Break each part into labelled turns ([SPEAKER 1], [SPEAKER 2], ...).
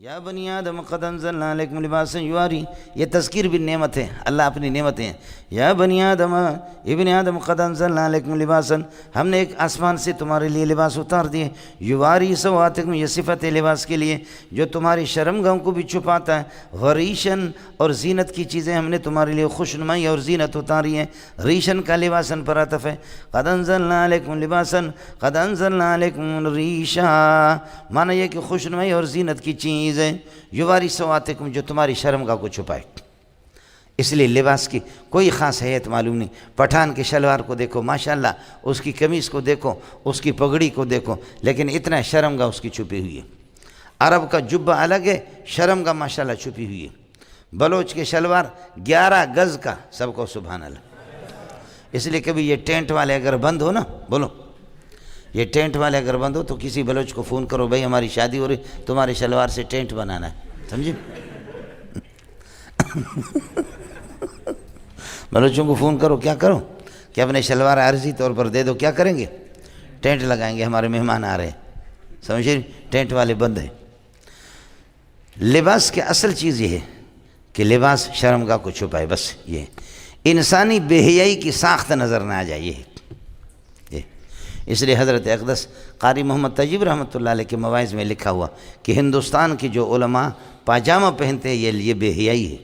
[SPEAKER 1] یا بنی آدم قد انزلنا علیکم لباسا یواری، یہ تذکیر بھی نعمت ہے، اللہ اپنی نعمتیں ہیں۔ یا بنی آدم، ابن آدم قد انزلنا علیکم لباسا، ہم نے ایک آسمان سے تمہارے لیے لباس اتار دیے، یواری سواتکم، یہ صفت ہے لباس کے لیے جو تمہاری شرمگاہوں کو بھی چھپاتا ہے، غریشن، اور زینت کی چیزیں ہم نے تمہارے لیے خوشنمائی اور زینت اتاری ہے۔ ریشن کا لباسن پر عطف ہے، قد انزلنا علیکم لباسا، قد انزلنا علیکم ریشا، معنی یہ کہ خوشنمائی اور زینت کی چیزیں یواری سواتکم، جو تمہاری شرمگاہ کو چھپائے۔ اس لیے لباس کی کوئی خاص حیت معلوم نہیں۔ پٹھان کے شلوار کو دیکھو ماشاءاللہ، اس کی قمیص کو دیکھو، اس کی پگڑی کو دیکھو، لیکن اتنا شرمگاہ اس کی چھپی ہوئی ہے۔ عرب کا جبہ الگ ہے، شرمگاہ ماشاءاللہ چھپی ہوئی ہے۔ بلوچ کے شلوار 11 گز کا، سب کو سبحان اللہ۔ اس لیے کبھی یہ ٹینٹ والے اگر بند ہو نا، بولو یہ ٹینٹ والے اگر بند ہو تو کسی بلوچ کو فون کرو، بھائی ہماری شادی ہو رہی، تمہارے شلوار سے ٹینٹ بنانا ہے، سمجھے؟ بلوچوں کو فون کرو، کیا کرو کہ اپنے شلوار عارضی طور پر دے دو، کیا کریں گے؟ ٹینٹ لگائیں گے، ہمارے مہمان آ رہے ہیں، سمجھے؟ ٹینٹ والے بند ہیں۔ لباس کی اصل چیز یہ ہے کہ لباس شرمگاہ کو چھپائے، بس یہ انسانی بے حیائی کی ساخت نظر نہ آ جائے، یہ اس لیے حضرت اقدس قاری محمد طیب رحمۃ اللہ علیہ کے مواعظ میں لکھا ہوا کہ ہندوستان کے جو علماء پاجامہ پہنتے ہیں یہ بے حیائی ہے۔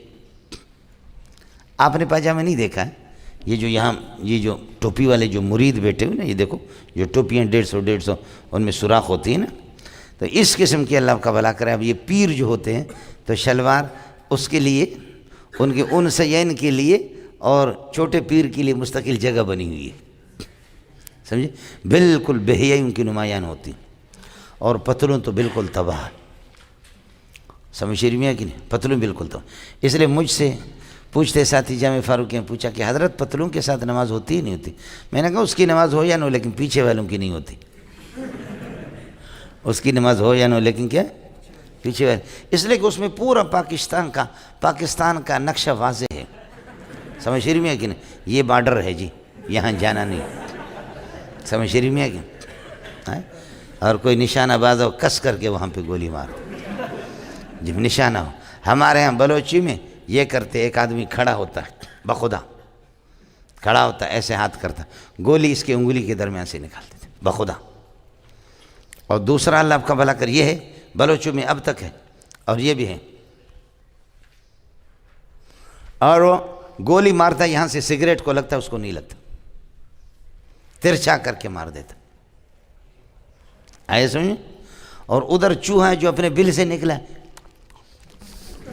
[SPEAKER 1] آپ نے پاجامہ نہیں دیکھا ہے؟ یہ جو یہاں یہ جو ٹوپی والے جو مرید بیٹھے ہوئے نا، یہ دیکھو جو ٹوپیاں 150 ان میں سوراخ ہوتی ہیں نا، تو اس قسم کی اللہ کا بھلا کرے۔ اب یہ پیر جو ہوتے ہیں تو شلوار اس کے لیے، ان کے ان سین کے لیے اور چھوٹے پیر کے لیے مستقل جگہ بنی ہوئی ہے، سمجھے؟ بالکل بے حیائی ان کی نمایاں ہوتی، اور پتلون تو بالکل تباہ، سمجھ شریف میں ہے کہ نہیں؟ پتلون بالکل تباہ۔ اس لیے مجھ سے پوچھتے ساتھی جامع فاروق نے پوچھا کہ حضرت پتلون کے ساتھ نماز ہوتی ہی نہیں ہوتی؟ میں نے کہا اس کی نماز ہو یا نہ ہو، لیکن پیچھے والوں کی نہیں ہوتی۔ اس کی نماز ہو یا نہ ہو، لیکن کیا پیچھے والے، اس لیے کہ اس میں پورا پاکستان کا نقشہ واضح ہے، سمجھ شریف میں ہے کہ نہیں؟ یہ بارڈر ہے جی، یہاں جانا نہیں، سمجھ شریف میں ہے کہ؟ اور کوئی نشانہ باز ہو کس کر کے وہاں پہ گولی مار جب نشانہ ہو۔ ہمارے ہاں بلوچی میں یہ کرتے، ایک آدمی کھڑا ہوتا ہے، بخدا کھڑا ہوتا ہے، ایسے ہاتھ کرتا، گولی اس کی انگلی کے درمیان سے نکالتے تھے، بخدا۔ اور دوسرا اللہ آپ کا بھلا کر، یہ ہے بلوچوں میں اب تک ہے، اور یہ بھی ہے، اور وہ گولی مارتا یہاں سے، سگریٹ کو لگتا ہے، اس کو نہیں لگتا، ترچھا کر کے مار دیتا، آئے سمجھیں؟ اور ادھر چوہا ہے جو اپنے بل سے نکلا ہے،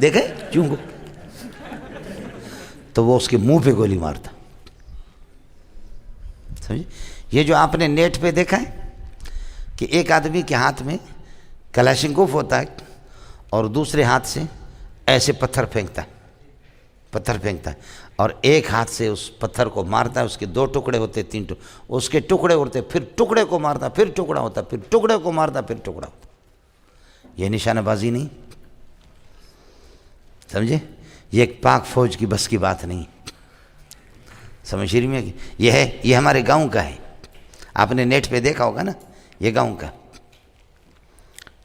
[SPEAKER 1] دیکھیں چوہے کو، تو وہ اس کے منہ پہ گولی مارتا، سمجھے؟ یہ جو آپ نے نیٹ پہ دیکھا ہے کہ ایک آدمی کے ہاتھ میں کلاشنکوف ہوتا ہے اور دوسرے ہاتھ سے ایسے پتھر پھینکتا ہے، اور ایک ہاتھ سے اس پتھر کو مارتا ہے، اس کے 2 ٹکڑے ہوتے، 3 ٹکڑے، اس کے ٹکڑے ہوتے، پھر ٹکڑے کو مارتا، پھر ٹکڑا ہوتا، پھر ٹکڑے کو مارتا، پھر ٹکڑا ہوتا۔ یہ نشانہ بازی نہیں، سمجھے؟ یہ ایک پاک فوج کی بس کی بات نہیں، سمجھ رہی میں؟ یہ ہے، یہ ہمارے گاؤں کا ہے، آپ نے نیٹ پہ دیکھا ہوگا نا، یہ گاؤں کا،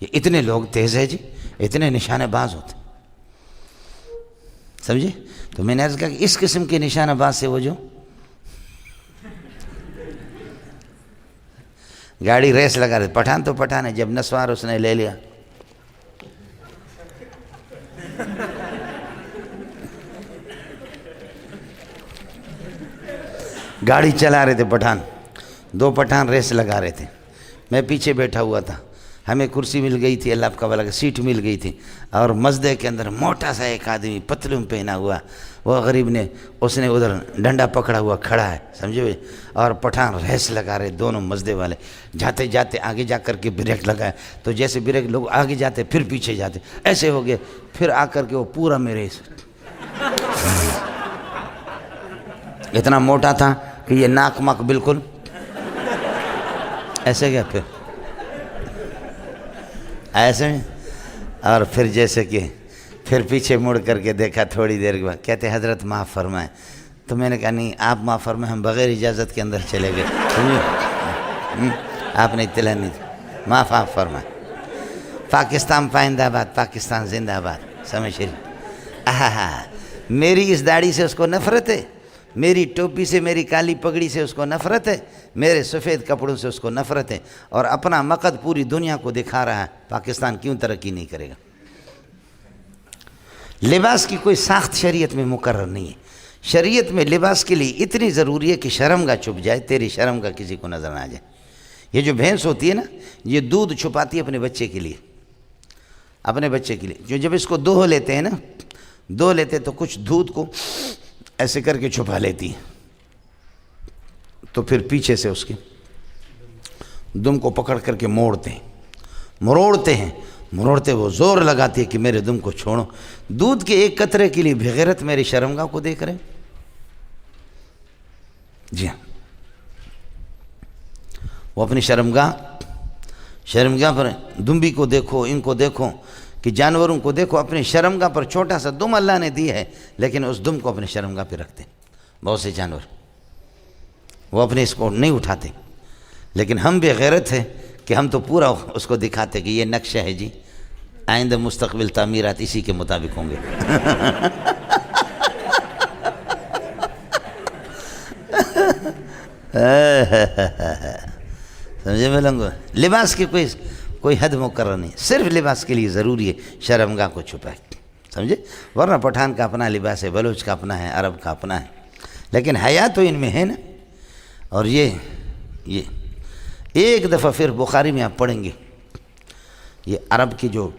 [SPEAKER 1] یہ اتنے لوگ تیز ہے جی، اتنے نشانہ باز ہوتے، سمجھے؟ تو میں نے عرض کہا کہ اس قسم کے نشانہ باز سے وہ جو گاڑی ریس لگا رہے، پٹھان تو پٹھان ہے، جب نسوار اس نے لے لیا، گاڑی چلا رہے تھے پٹھان، 2 پٹھان ریس لگا رہے تھے، میں پیچھے بیٹھا ہوا تھا، ہمیں کرسی مل گئی تھی، اللہ کا بھلا، سیٹ مل گئی تھی، اور مزدے کے اندر موٹا سا ایک آدمی پتلون پہنا ہوا، وہ غریب نے، اس نے ادھر ڈنڈا پکڑا ہوا کھڑا ہے، سمجھے؟ اور پٹھان ریس لگا رہے، دونوں مزدے والے، جاتے جاتے آگے جا کر کے بریک لگایا، تو جیسے بریک لوگ آگے جاتے پھر پیچھے جاتے، ایسے ہو گئے، پھر آ کر کے وہ پورا میرے اتنا موٹا تھا کہ یہ ناک ماک بالکل ایسے گیا، پھر ایسے، اور پھر جیسے کہ پھر پیچھے مڑ کر کے دیکھا، تھوڑی دیر کے بعد کہتے حضرت معاف فرمائیں، تو میں نے کہا نہیں آپ معاف فرمائیں، ہم بغیر اجازت کے اندر چلے گئے، آپ نے اطلاع نہیں دی، معاف فرمائیں۔ پاکستان پائندہ آباد، پاکستان زندہ آباد، سمجھ شریف۔ میری اس داڑھی سے اس کو نفرت ہے، میری ٹوپی سے، میری کالی پگڑی سے اس کو نفرت ہے، میرے سفید کپڑوں سے اس کو نفرت ہے، اور اپنا مقد پوری دنیا کو دکھا رہا ہے۔ پاکستان کیوں ترقی نہیں کرے گا؟ لباس کی کوئی ساخت شریعت میں مقرر نہیں ہے۔ شریعت میں لباس کے لیے اتنی ضروری ہے کہ شرمگاہ چھپ جائے، تیری شرمگاہ کسی کو نظر نہ آ جائے۔ یہ جو بھینس ہوتی ہے نا، یہ دودھ چھپاتی ہے اپنے بچے کے لیے، اپنے بچے کے لیے۔ جو جب اس کو دوہ لیتے ہیں نا، دو لیتے تو کچھ دودھ کو ایسے کر کے چھپا لیتی ہے، تو پھر پیچھے سے اس کے دم کو پکڑ کر کے موڑتے ہیں، مروڑتے وہ زور لگاتی ہے کہ میرے دم کو چھوڑو۔ دودھ کے ایک قطرے کے لیے بغیرت میری شرمگاہ کو دیکھ رہے ہیں۔ جی ہاں، وہ اپنی شرمگاہ پر دمبی کو دیکھو، ان کو دیکھو، کہ جانوروں کو دیکھو، اپنی شرمگاہ پر چھوٹا سا دم اللہ نے دی ہے، لیکن اس دم کو اپنی شرمگاہ پہ رکھتے ہیں۔ بہت سے جانور وہ اپنے اس کو نہیں اٹھاتے، لیکن ہم بے غیرت ہیں کہ ہم تو پورا اس کو دکھاتے کہ یہ نقشہ ہے جی، آئندہ مستقبل تعمیرات اسی کے مطابق ہوں گے۔ سمجھے ملنگو؟ لباس کی کوئی حد مقرر نہیں، صرف لباس کے لیے ضروری ہے شرمگاہ کو چھپائے، سمجھے؟ ورنہ پٹھان کا اپنا لباس ہے، بلوچ کا اپنا ہے، عرب کا اپنا ہے، لیکن حیا تو ان میں ہے نا۔ اور یہ ایک دفعہ پھر بخاری میں آپ پڑھیں گے، یہ عرب کے جو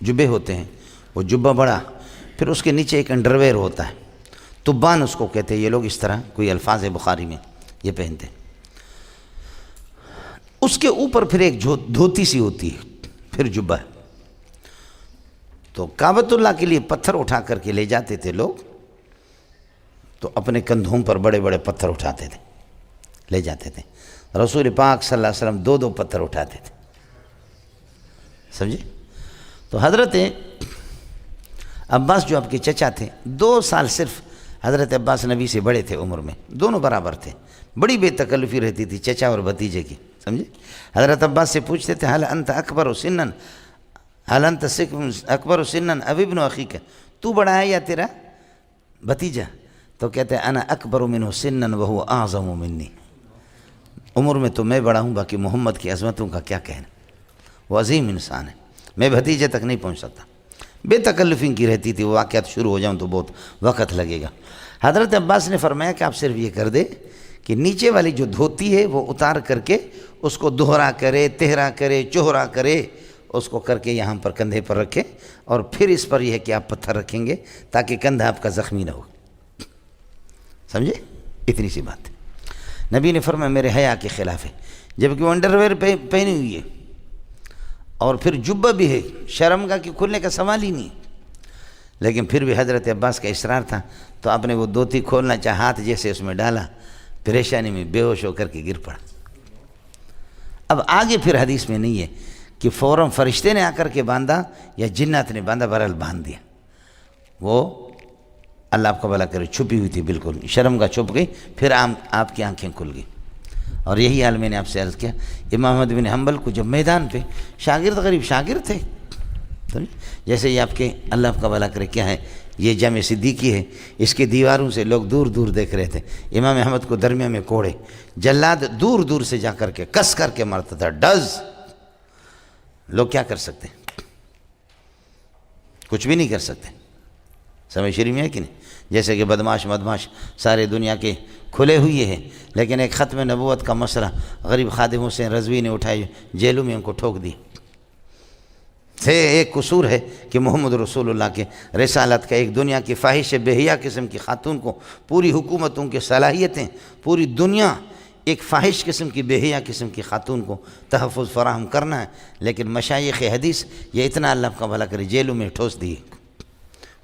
[SPEAKER 1] جبے ہوتے ہیں، وہ جبہ بڑا، پھر اس کے نیچے ایک انڈرویئر ہوتا ہے، تبان اس کو کہتے ہیں، یہ لوگ اس طرح کوئی الفاظ ہے بخاری میں یہ پہنتے ہیں۔ اس کے اوپر پھر ایک دھوتی سی ہوتی ہے، پھر جبہ ہے۔ تو کعبۃ اللہ کے لیے پتھر اٹھا کر کے لے جاتے تھے لوگ، تو اپنے کندھوں پر بڑے بڑے پتھر اٹھاتے تھے، لے جاتے تھے۔ رسول پاک صلی اللہ علیہ وسلم دو پتھر اٹھاتے تھے، سمجھے؟ تو حضرت عباس جو آپ کے چچا تھے، 2 سال صرف حضرت عباس نبی سے بڑے تھے عمر میں، دونوں برابر تھے، بڑی بے تکلفی رہتی تھی چچا اور بھتیجے کی، سمجھے؟ حضرت عباس سے پوچھتے تھے حل انت اکبر سنن، حل انت اکبر سنن اب ابن اخیک، تو بڑا ہے یا تیرا بھتیجا؟ تو کہتے ہیں انا اکبر منہ سنن وہو اعظم منی، عمر میں تو میں بڑا ہوں، باقی محمد کی عظمتوں کا کیا کہنا، وہ عظیم انسان ہے، میں بھتیجے تک نہیں پہنچ سکتا۔ بے تکلفی کی رہتی تھی، وہ واقعات شروع ہو جاؤں تو بہت وقت لگے گا۔ حضرت عباس نے فرمایا کہ آپ صرف یہ کر دے کہ نیچے والی جو دھوتی ہے وہ اتار کر کے اس کو دوہرا کرے، تہرا کرے، چوہرا کرے، اس کو کر کے یہاں پر کندھے پر رکھے، اور پھر اس پر یہ ہے کہ آپ پتھر رکھیں گے تاکہ کندھا آپ کا زخمی نہ ہو، سمجھے؟ اتنی سی بات ہے۔ نبی نے فرمایا میرے حیا کے خلاف ہے، جبکہ وہ انڈرویئر پہنی ہوئی ہے اور پھر جبہ بھی ہے، شرمگاہ کی کھلنے کا سوال ہی نہیں، لیکن پھر بھی حضرت عباس کا اصرار تھا، تو آپ نے وہ دھوتی کھولنا چاہا، ہاتھ جیسے اس میں ڈالا، پریشانی میں بے ہوش ہو کر کے گر پڑا۔ اب آگے پھر حدیث میں نہیں ہے کہ فوراً فرشتے نے آ کر کے باندھا یا جنات نے باندھا، بہرحال باندھ دیا، وہ اللہ آپ کا بھلا کرے چھپی ہوئی تھی، بالکل شرمگاہ چھپ گئی، پھر آپ کی آنکھیں کھل گئی۔ اور یہی حال میں نے آپ سے عرض کیا، امام احمد بن حنبل کو جب میدان پہ شاگرد غریب شاگرد تھے، جیسے یہ آپ کے اللہ آپ کا بھلا کرے کیا ہے، یہ جامع صدیقی ہے، اس کے دیواروں سے لوگ دور دور دیکھ رہے تھے، امام احمد کو درمیان میں کوڑے، جلاد دور دور سے جا کر کے کس کر کے مارتا تھا، ڈز۔ لوگ کیا کر سکتے؟ کچھ بھی نہیں کر سکتے، سمجھ شریف میں ہے کہ نہیں؟ جیسے کہ بدماش مدماش سارے دنیا کے کھلے ہوئے ہیں، لیکن ایک ختم نبوت کا مسئلہ غریب خادم حسین رضوی نے اٹھائی، جیلوں میں ان کو ٹھوک دی۔ ایک قصور ہے کہ محمد رسول اللہ کے رسالت کا ایک دنیا کی فاحش بے حیا قسم کی خاتون کو پوری حکومتوں کی صلاحیتیں، پوری دنیا ایک فاحش قسم کی بے حیا قسم کی خاتون کو تحفظ فراہم کرنا ہے، لیکن مشائخ حدیث یہ اتنا اللہ کا بھلا کرے جیلوں میں ٹھوس دیے۔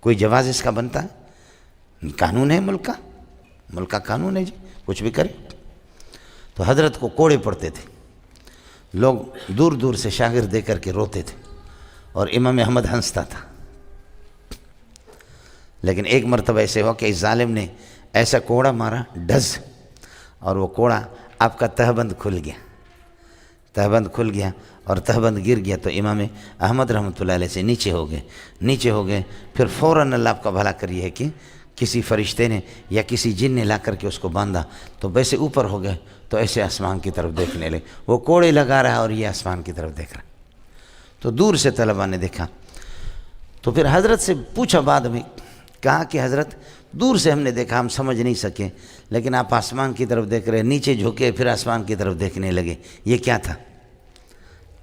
[SPEAKER 1] کوئی جواز اس کا بنتا ہے؟ قانون ہے ملک کا قانون ہے جی، کچھ بھی کرے۔ تو حضرت کو کوڑے پڑتے تھے، لوگ دور دور سے شاگرد دے کر کے روتے تھے، اور امام احمد ہنستا تھا۔ لیکن ایک مرتبہ ایسے ہوا کہ اس ظالم نے ایسا کوڑا مارا، ڈز، اور وہ کوڑا آپ کا تہبند کھل گیا۔ تہبند کھل گیا اور تہبند گر گیا تو امام احمد رحمۃ اللہ علیہ سے نیچے ہو گئے. پھر فوراً اللہ آپ کا بھلا کریے کہ کسی فرشتے نے یا کسی جن نے لا کر کے اس کو باندھا تو ویسے اوپر ہو گئے تو ایسے آسمان کی طرف دیکھنے لگے. وہ کوڑے لگا رہا اور یہ آسمان کی طرف دیکھ رہا. تو دور سے طلباء نے دیکھا تو پھر حضرت سے پوچھا بعد میں، کہا کہ حضرت دور سے ہم نے دیکھا، ہم سمجھ نہیں سکے، لیکن آپ آسمان کی طرف دیکھ رہے، نیچے جھکے پھر آسمان کی طرف دیکھنے لگے، یہ کیا تھا؟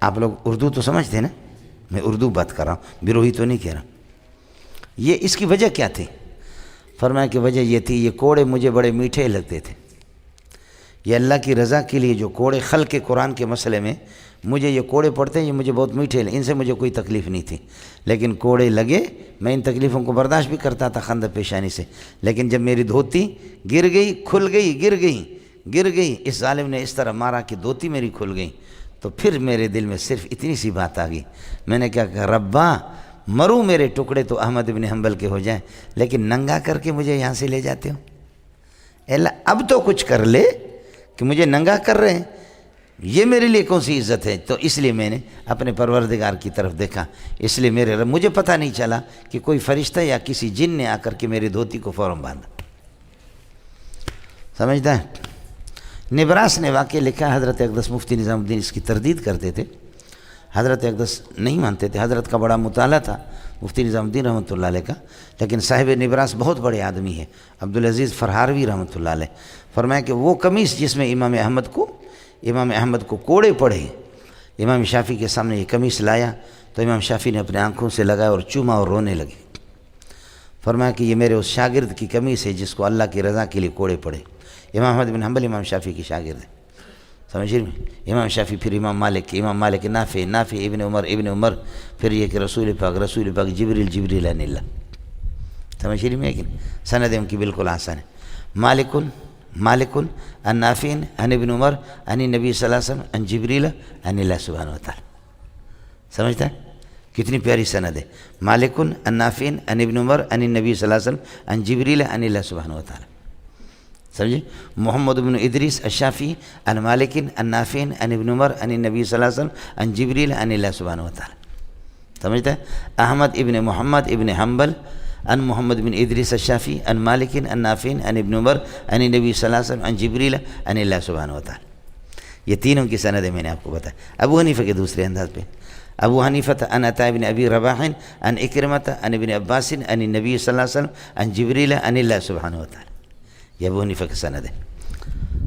[SPEAKER 1] آپ لوگ اردو تو سمجھتے ہیں نا، میں اردو بات کر رہا ہوں، بیروہی تو نہیں کہہ رہا. یہ اس کی وجہ کیا تھی؟ فرمایا کہ وجہ یہ تھی، یہ کوڑے مجھے بڑے میٹھے لگتے تھے. یہ اللہ کی رضا کے لیے جو کوڑے خلق قرآن کے مسئلے میں مجھے یہ کوڑے پڑتے ہیں، یہ مجھے بہت میٹھے، ان سے مجھے کوئی تکلیف نہیں تھی، لیکن کوڑے لگے میں ان تکلیفوں کو برداشت بھی کرتا تھا خندہ پیشانی سے. لیکن جب میری دھوتی گر گئی، کھل گئی، گر گئی، اس ظالم نے اس طرح مارا کہ دھوتی میری کھل گئی، تو پھر میرے دل میں صرف اتنی سی بات آ گئی. میں نے کیا کہا، ربا مروں میرے ٹکڑے تو احمد بن حنبل کے ہو جائیں، لیکن ننگا کر کے مجھے یہاں سے لے جاتے ہو. اللہ اب تو کچھ کر لے کہ مجھے ننگا کر رہے ہیں، یہ میرے لیے کون سی عزت ہے؟ تو اس لیے میں نے اپنے پروردگار کی طرف دیکھا، اس لیے میرے رب، مجھے پتہ نہیں چلا کہ کوئی فرشتہ یا کسی جن نے آ کر کے میری دھوتی کو فوراً باندھا. سمجھتا ہے؟ نبراس نے واقعہ لکھا، حضرت اقدس مفتی نظام الدین اس کی تردید کرتے تھے، حضرت اقدس نہیں مانتے تھے. حضرت کا بڑا مطالعہ تھا مفتی نظام الدین رحمۃ اللہ علیہ کا، لیکن صاحب نبراس بہت بڑے آدمی ہے، عبدالعزیز فرہاروی رحمۃ اللہ علیہ. فرمایا کہ وہ قمیص جس میں امام احمد کو کوڑے پڑے، امام شافعی کے سامنے یہ قمیص لایا تو امام شافعی نے اپنے آنکھوں سے لگایا اور چوما اور رونے لگے. فرمایا کہ یہ میرے اس شاگرد کی قمیص ہے جس کو اللہ کی رضا کے لیے کوڑے پڑے. امام احمد بن حنبل امام شافعی کی شاگرد ہے، سمجھ رہے ہیں؟ امام شافعی، پھر امام مالک نافع ابن عمر، پھر یہ کہ رسول پاک جبریل عن اللہ. سمجھ رہی میں کہ سند ان کی بالکل آسان ہے. مالک عن نافع عن ابن عمر عن نبی صلی اللہ علیہ وسلم عن جبریل عن اللہ سبحانہ وتعالی. سمجھتا ہے کتنی پیاری سند ہے؟ مالک عن نافع عن ابن عمر عن نبی صلی اللہ علیہ وسلم عن جبریل عن اللہ سبحانہ وتعالی. سمجھے؟ محمد بن ادریس الشافعی عن مالک عن نافع عن ابن عمر عن نبی صلی اللہ علیہ وسلم عن جبریل عن اللہ سبحانہ وتعالی. سمجھتا ہے؟ احمد ابن محمد ابن حنبل عن محمد بن ادریس الشافعی عن مالک عن نافع عن ابن عمر عن نبی صلی اللہ علیہ وسلم عن جبریل عن اللہ سبحانہ وتعالی. یہ تینوں کی سندیں میں نے آپ کو بتایا. ابو حنیفہ کے دوسرے انداز پہ، ابو حنیفہ عن عطاء بن ابی رباح عن اکرمۃ عن ابن عباس عن النبی صلی اللہ علیہ وسلم عن جبریل عن اللہ سبحانہ وتعالی. یہ ابو حنیفہ کی سند ہے.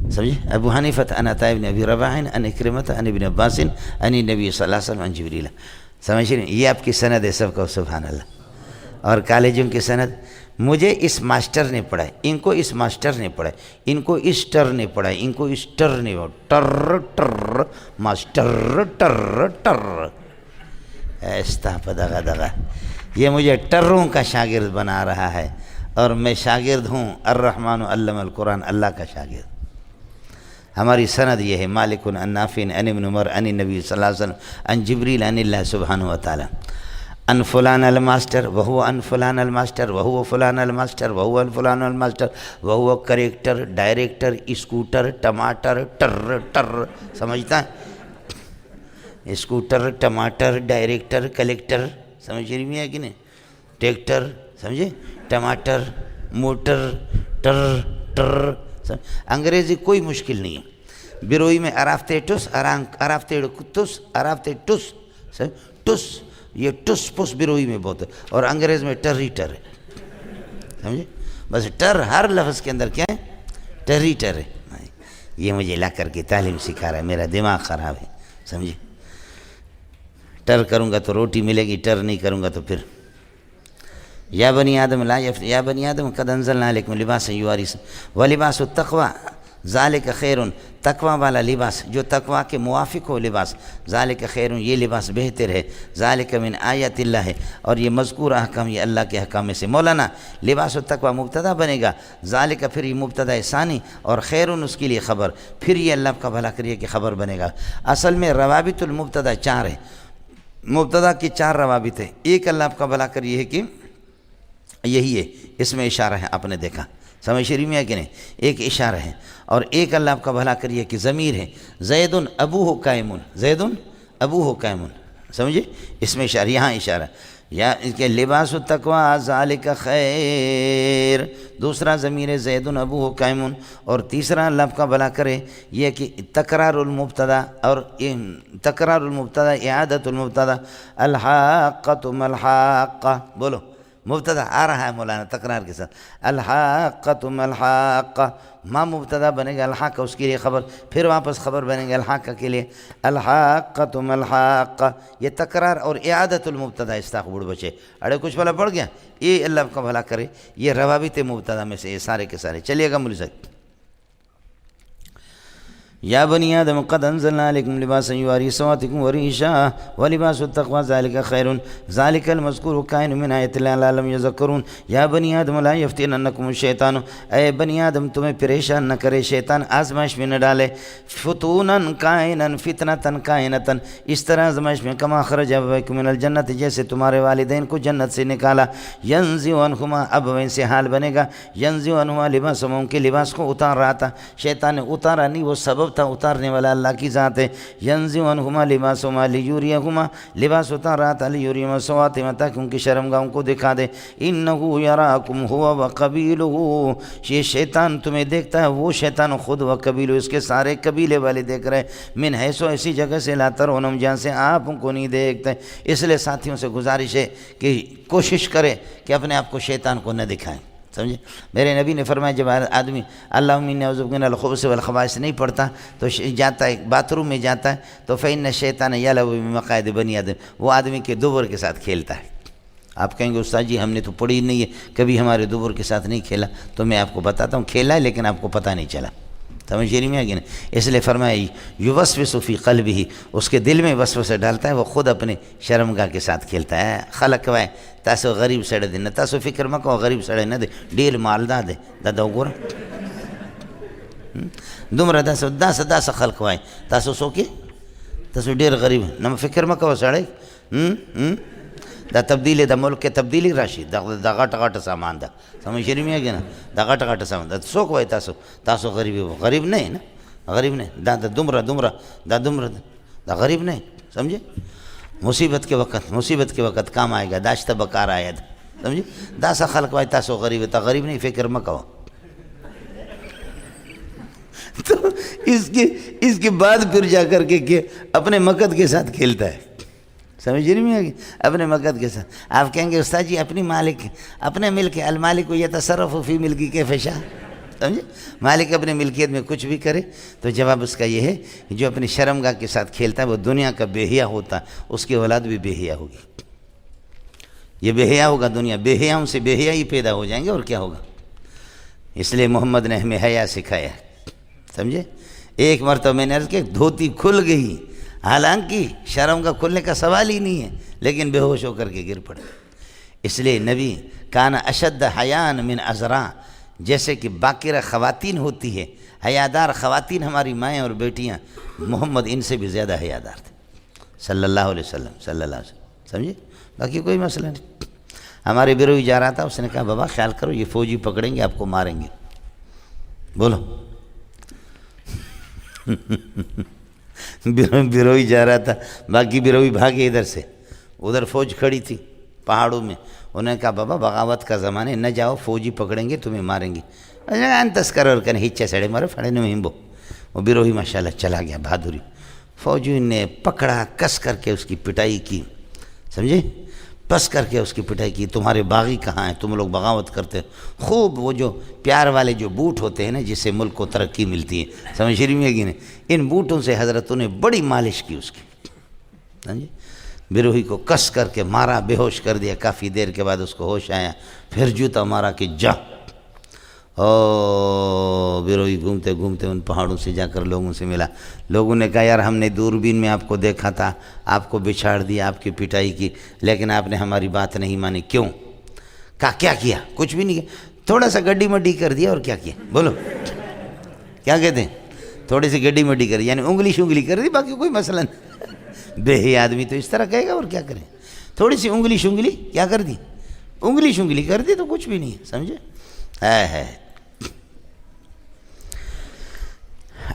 [SPEAKER 1] سمجھے؟ ابو حنیفہ عن عطاء بن ابی رباح عن اکرمۃ عن ابن عباس عن النبی صلی اللہ علیہ وسلم عن جبریل. سمجھ رہے ہیں؟ یہ آپ کی سند ہے، سب کو سبحان اللہ. اور کالجوں کی سند، مجھے اس ماسٹر نے پڑھائی، ان کو اس ماسٹر نے پڑھائی، ان کو اس ٹر نے پڑھائی، ان کو اس ٹر نے ٹر ماسٹر ٹر ایستا پدغا دغا. یہ مجھے ٹروں کا شاگرد بنا رہا ہے اور میں شاگرد ہوں الرحمن علم القرآن، اللہ کا شاگرد. ہماری سند یہ ہے، مالک عن نافع عن ابن عمر عن النبی صلی اللہ علیہ وسلم عن جبریل عن اللہ سبحانہ وتعالی. ان فلان الماسٹر وہو ان فلان الماسٹر وہو فلان الماسٹر وہو ان فلان الماسٹر وہو کریکٹر ڈائریکٹر اسکوٹر ٹماٹر ٹر. سمجھتا ہے؟ اسکوٹر ٹماٹر ڈائریکٹر کلیکٹر. سمجھ رہی ہے کہ نہیں؟ ٹریکٹر، سمجھے؟ ٹماٹر موٹر ٹر. انگریزی کوئی مشکل نہیں ہے. بیروئی میں ارافتے ٹس ارافتے کتس ارافتے ٹس یہ ٹس پس بیروئی میں بہت ہے، اور انگریز میں ٹر ہی ٹر ہے. سمجھے؟ بس ٹر ہر لفظ کے اندر کیا ہے؟ ٹر ہی ٹر ہے. یہ مجھے لا کر کے تعلیم سکھا رہا ہے، میرا دماغ خراب ہے. سمجھے؟ ٹر کروں گا تو روٹی ملے گی، ٹر نہیں کروں گا تو پھر یا بنی آدم قد انزلنا علیکم لباسا یواری ولباس التقوی ذالک خیر. تقوی والا لباس جو تقوی کے موافق ہو لباس، ذالک خیر، یہ لباس بہتر ہے. ذالک من آیات اللہ ہے، اور یہ مذکور احکام یہ اللہ کے احکام میں سے. مولانا لباس التقوی مبتدا بنے گا، ذالک پھر یہ مبتدا ثانی اور خیر اس کے لیے خبر، پھر یہ اللہ کا بھلا کریے کہ خبر بنے گا. اصل میں روابط المبتدا 4 ہے، مبتدا کی 4 روابط ہے. ایک اللہ آپ کا بھلا کریے ہے کہ یہی ہے، اس میں اشارہ ہے، آپ نے دیکھا. سمجھ شریف میں ہے کہ نہیں؟ ایک اشارہ ہے، اور ایک اللہ آپ کا بھلا کریے کہ ضمیر ہے، زید ابوہ قائم، زید ابوہ قائم، سمجھے؟ اس میں اشارہ، یہاں اشارہ یا اس کے لباس التقویٰ ذالک خیر، دوسرا ضمیر زید ابوہ قائم، اور تیسرا اللہ آپ کا بھلا کرے یہ کہ تکرار المبتدا، اور تکرار المبتدا اعادت المبتدا، الحاقۃ ما الحاقہ، بولو مبتدا آ رہا ہے مولانا تکرار کے ساتھ، الحاقۃ ما الحاقہ، ما مبتدا بنے گا، الحاقہ اس کے لیے خبر، پھر واپس خبر بنے گا الحاقہ کے لیے، الحاقۃ ما الحاقہ، یہ تکرار اور اعادت المبتدا استاق بڑھ بچے، اڑے کچھ بھلا پڑ گیا، یہ اللہ کا بھلا کرے، یہ روابط مبتدا میں سے یہ سارے کے سارے، چلیے گا مل سکتے۔ یا بنی آدم قد انزلنا علیکم لباسا یواری سواتکم وريشا ولباس التقوى ذلك خیر ذلك المذکور کائن من آیت اللہ لعلهم یذکرون۔ یا بنی آدم لا یفتننکم الشیطان، اے بنی آدم تمہیں پریشان نہ کرے شیطان، آزمائش میں نہ ڈالے، فتونا کائنا فتنة کائنتا، اس طرح آزمائش میں کما خرج ابویکم من الجنت، جیسے تمہارے والدین کو جنت سے نکالا، ینزع عنہما، اب ویسے حال بنے گا، ینزع عنہما لباسہما، ان کے لباس کو اتار رہا تھا شیطان نے، اتارا نہیں، وہ سبب تھا، اتارنے والا اللہ کی ذات ہے، ینزع عنہما لباسہما لیوریہما، لباس اتار رہا تھا لیوریہما سواتہما، تاکہ ان کی شرمگاہوں کو دکھا دے، انہ یراکم ہوا وقبیلہ، یہ شیطان تمہیں دیکھتا ہے، وہ شیطان خود وقبیلہ، اس کے سارے قبیلے والے دیکھ رہے، من حیث ایسی جگہ سے لا ترونہم، جہاں سے آپ ان کو نہیں دیکھتے، اس لیے ساتھیوں سے گزارش ہے کہ کوشش کرے کہ اپنے آپ کو شیطان کو نہ دکھائیں، سمجھے؟ میرے نبی نے فرمایا جب آدمی اللہم انی اعوذ بک من الخبث والخبائث نہیں پڑھتا تو جاتا ہے باتھ روم میں جاتا ہے تو فإن الشیطان یلعب بمقاعد بنی آدم، وہ آدمی کے دوبر کے ساتھ کھیلتا ہے۔ آپ کہیں گے استاد جی ہم نے تو پڑھی نہیں ہے، کبھی ہمارے دوبر کے ساتھ نہیں کھیلا، تو میں آپ کو بتاتا ہوں کھیلا ہے لیکن آپ کو پتہ نہیں چلا، سمجھ شریف میں ہے کہ نہیں؟ اس لیے فرمایا یوسوس فی قلبہ، اس کے دل میں وسوسہ ڈالتا ہے، وہ خود اپنے شرمگاہ کے ساتھ کھیلتا ہے، خلق وائے تاسو غریب سڑے دے نہ تاسو فکر مکو غریب سڑے نہ دے ډیر مالدار دے دا وګوره دومره داسه خلق وای تاسو څوک تاسو ډیر غریب نو فکر مکو سړی دا تبدیلی د ملک کې تبدیلی راشي دا غټ سامان ده سمجھ شریف میں ہے نه دا غټ سامان ده څوک وای تاسو غریب نه نه غریب نه دا دومره دا غریب نه سمجھے؟ مصیبت کے وقت کام آئے گا، داشتہ بکار آید، سمجھے؟ داسا خلق وای تاسو غریب تا غریب نہیں فکر مکو، تو اس کے بعد پھر جا کر کے اپنے مقد کے ساتھ کھیلتا ہے، سمجھ نہیں میں اپنے مقد کے ساتھ۔ آپ کہیں گے استاد جی اپنی مالک اپنے ملک المالک یتصرف فی ملکی کیف شاء، سمجھے؟ مالک اپنے ملکیت میں کچھ بھی کرے، تو جواب اس کا یہ ہے کہ جو اپنی شرمگاہ کے ساتھ کھیلتا ہے وہ دنیا کا بے حیا ہوتا ہے، اس کی اولاد بھی بے حیا ہوگی، یہ بے حیا ہوگا، دنیا بے حیاؤں سے بے حیا ہی پیدا ہو جائیں گے، اور کیا ہوگا؟ اس لیے محمد نے ہمیں حیا سکھایا، سمجھے؟ ایک مرتبہ میں نے عرض کیا دھوتی کھل گئی، حالانکہ شرمگاہ کھلنے کا سوال ہی نہیں ہے، لیکن بے ہوش ہو کر کے گر پڑے۔ اس لیے نبی کان اشد حیان من ازراء، جیسے کہ باقرہ خواتین ہوتی ہے، حیادار خواتین ہماری مائیں اور بیٹیاں، محمد ان سے بھی زیادہ حیادار تھے صلی اللہ علیہ وسلم، سمجھے؟ باقی کوئی مسئلہ نہیں۔ ہمارے بیروئی جا رہا تھا، اس نے کہا بابا خیال کرو یہ فوجی پکڑیں گے آپ کو ماریں گے، بولو بیروئی جا رہا تھا، باقی بیروئی بھاگے ادھر سے، ادھر فوج کھڑی تھی پہاڑوں میں، انہوں نے کہا بابا بغاوت کا زمانہ نہ جاؤ، فوجی پکڑیں گے تمہیں ماریں گے، تذکر اور کہنے ہچے سڑے مارے پھڑے نہیں ہمبو، وہ بیروہی ماشاءاللہ چلا گیا بہادری، فوجی نے پکڑا، کس کر کے اس کی پٹائی کی، سمجھے؟ پس کر کے اس کی پٹائی کی، تمہارے باغی کہاں ہیں، تم لوگ بغاوت کرتے خوب، وہ جو پیار والے جو بوٹ ہوتے ہیں نا جس سے ملک کو ترقی ملتی ہے، سمجھ رہی میں کہ نہیں، ان بوٹوں سے حضرتوں نے بڑی مالش کی اس کی، سمجھے؟ بیروہی کو کس کر کے مارا، بے ہوش کر دیا، کافی دیر کے بعد اس کو ہوش آیا، پھر جوتا مارا کہ جا، بیروہی گھومتے گھومتے ان پہاڑوں سے جا کر لوگوں سے ملا، لوگوں نے کہا یار ہم نے دوربین میں آپ کو دیکھا تھا، آپ کو بچھاڑ دیا، آپ کی پٹائی کی، لیکن آپ نے ہماری بات نہیں مانی، کیوں؟ کہا کیا کیا؟ کچھ بھی نہیں کیا، تھوڑا سا گڈی مڈی کر دیا، اور کیا کیا؟ بولو کیا کہتے ہیں؟ تھوڑی سی گڈی مڈی کر دی، یعنی انگلی شنگلی کر دی، باقی کوئی مسئلہ نہیں، بے حی آدمی تو اس طرح کہے گا، اور کیا کریں؟ تھوڑی سی انگلی شنگلی کیا کر دی؟ انگلی شنگلی کر دی تو کچھ بھی نہیں ہے، سمجھے؟ ہے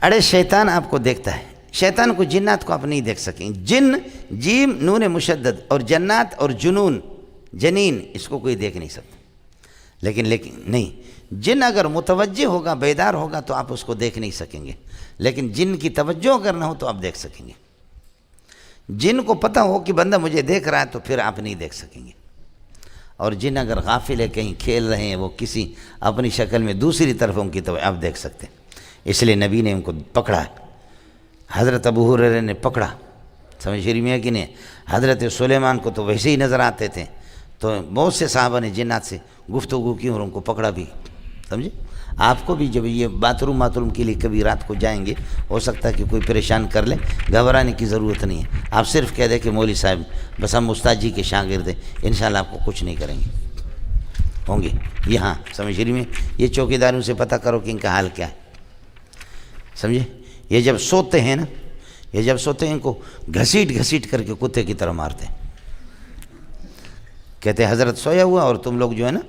[SPEAKER 1] ارے شیطان آپ کو دیکھتا ہے، شیطان کو جنات کو آپ نہیں دیکھ سکیں۔ جن جیم نون مشدد اور جنات اور جنون جنین اس کو کوئی دیکھ نہیں سکتا، لیکن نہیں، جن اگر متوجہ ہوگا بیدار ہوگا تو آپ اس کو دیکھ نہیں سکیں گے، لیکن جن کی توجہ اگر نہ ہو تو آپ دیکھ سکیں گے۔ جن کو پتہ ہو کہ بندہ مجھے دیکھ رہا ہے تو پھر آپ نہیں دیکھ سکیں گے، اور جن اگر غافل ہے کہیں کھیل رہے ہیں وہ کسی اپنی شکل میں دوسری طرف ان کی تو آپ دیکھ سکتے ہیں۔ اس لیے نبی نے ان کو پکڑا، حضرت ابو ہریرہ نے پکڑا، سمجھ شریف میں ہے کہ نہیں؟ حضرت سلیمان کو تو ویسے ہی نظر آتے تھے، تو بہت سے صحابہ نے جنات سے گفتگو کی اور ان کو پکڑا بھی، سمجھے؟ آپ کو بھی جب یہ باتھ روم کے لیے کبھی رات کو جائیں گے، ہو سکتا ہے کہ کوئی پریشان کر لے، گھبرانے کی ضرورت نہیں ہے، آپ صرف کہہ دیں کہ مولوی صاحب بس ہم استاد جی کے شاگرد ہیں، انشاءاللہ آپ کو کچھ نہیں کریں گے، ہوں گے یہاں سمجھ شریف میں۔ یہ چوکیداروں سے پتہ کرو کہ ان کا حال کیا ہے، سمجھے؟ یہ جب سوتے ہیں نا، یہ جب سوتے ہیں ان کو گھسیٹ کر کے کتے کی طرح مارتے ہیں، کہتے ہیں حضرت سویا ہوا اور تم لوگ جو ہے نا،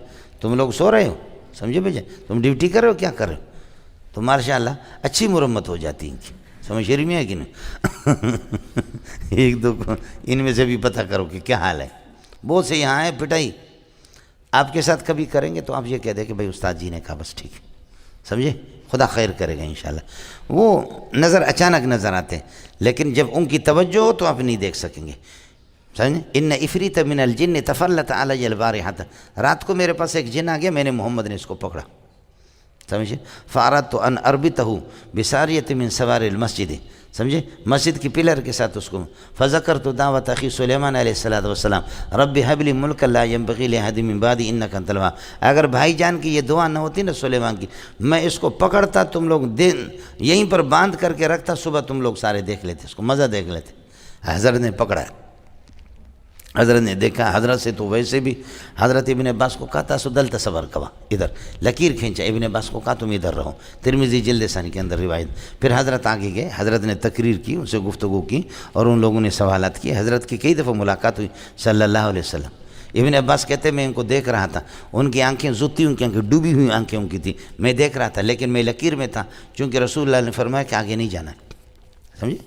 [SPEAKER 1] تم لوگ سو رہے ہو، سمجھے بھائی، تم ڈیوٹی کر رہے ہو، کیا کر رہے ہو؟ تو ماشاءاللہ اچھی مرمت ہو جاتی ہے ان کی، سمجھ شریف میں ہے کہ نہیں؟ ایک دو کو ان میں سے بھی پتہ کرو کہ کیا حال ہے، بہت سے یہاں ہے پٹائی آپ کے ساتھ کبھی کریں گے تو آپ یہ کہہ دیں کہ بھائی استاد جی نے کہا بس ٹھیک ہے، سمجھے؟ خدا خیر کرے گا انشاءاللہ۔ وہ نظر اچانک نظر آتے ہیں، لیکن جب ان کی توجہ ہو تو آپ نہیں دیکھ سکیں گے، سمجھیں؟ ان عفریت من الجن تفلت علی البارحۃ، رات کو میرے پاس ایک جن آ گیا، میں نے محمد نے اس کو پکڑا، سمجھے؟ فاردت ان اربطہ بساریۃ من سوار المسجد، سمجھے؟ مسجد کی پلر کے ساتھ اس کو، فذکرت دعوت اخی سلیمان علیہ السلام رب هب لی ملکا لا ينبغی لأحد من بعدی انک انت الوہاب۔ اگر بھائی جان کی یہ دعا نہ ہوتی نا سلیمان کی، میں اس کو پکڑتا، تم لوگ دن یہیں پر باندھ کر کے رکھتا، صبح تم لوگ سارے دیکھ لیتے، اس کو مزہ دیکھ لیتے۔ حضرت نے پکڑا، حضرت نے دیکھا، حضرت سے تو ویسے بھی حضرت ابن عباس کو کہا تھا سدل تصور کوا، ادھر لکیر کھینچا، ابن عباس کو کہا تم ادھر رہو، ترمذی جلد ثانی کے اندر روایت۔ پھر حضرت آگے گئے، حضرت نے تقریر کی، ان سے گفتگو کی اور ان لوگوں نے سوالات کیے، حضرت کی کئی دفعہ ملاقات ہوئی صلی اللہ علیہ وسلم۔ ابن عباس کہتے ہیں میں ان کو دیکھ رہا تھا، ان کی آنکھیں زوتی، ان کی آنکھیں ڈوبی ہوئی آنکھیں ان کی تھی، میں دیکھ رہا تھا، لیکن میں لکیر میں تھا، چونکہ رسول اللہ نے فرمایا کہ آگے نہیں جانا ہے، سمجھے؟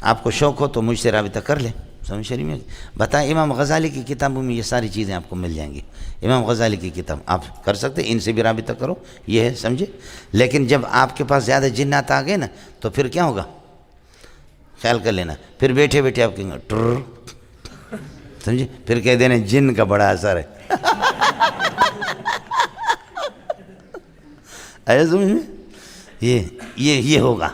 [SPEAKER 1] آپ کو شوق ہو تو مجھ سے رابطہ کر لیں، سمجھ شریف میں بتائیں۔ امام غزالی کی کتابوں میں یہ ساری چیزیں آپ کو مل جائیں گی، امام غزالی کی کتاب آپ کر سکتے ہیں، ان سے بھی رابطہ کرو، یہ ہے، سمجھے؟ لیکن جب آپ کے پاس زیادہ جنات آ گئے نا تو پھر کیا ہوگا، خیال کر لینا، پھر بیٹھے بیٹھے آپ کہیں گے ٹر، سمجھے؟ پھر کہہ دینا جن کا بڑا اثر ہے، ایسا سمجھ میں یہ ہوگا،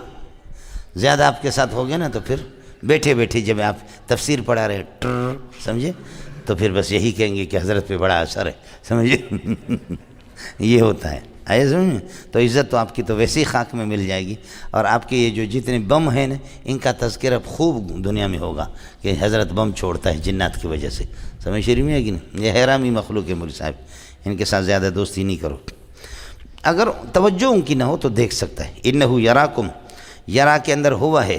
[SPEAKER 1] زیادہ آپ کے ساتھ ہو گیا نا تو پھر بیٹھے بیٹھے جب آپ تفسیر پڑھا رہے ٹر، سمجھے؟ تو پھر بس یہی کہیں گے کہ حضرت پہ بڑا اثر ہے، سمجھے؟ یہ ہوتا ہے، آئے سمجھے؟ تو عزت تو آپ کی تو ویسے ہی خاک میں مل جائے گی، اور آپ کے یہ جو جتنے بم ہیں نا ان کا تذکرہ خوب دنیا میں ہوگا کہ حضرت بم چھوڑتا ہے جنات کی وجہ سے، سمجھ شریف میں ہے کہ نہیں؟ یہ حیرامی مخلوق ہے مولوی صاحب، ان کے ساتھ زیادہ دوستی نہیں کرو۔ اگر توجہ ان کی نہ ہو تو دیکھ سکتا ہے۔ انہو یراکم، یرا کے اندر ہوا ہے،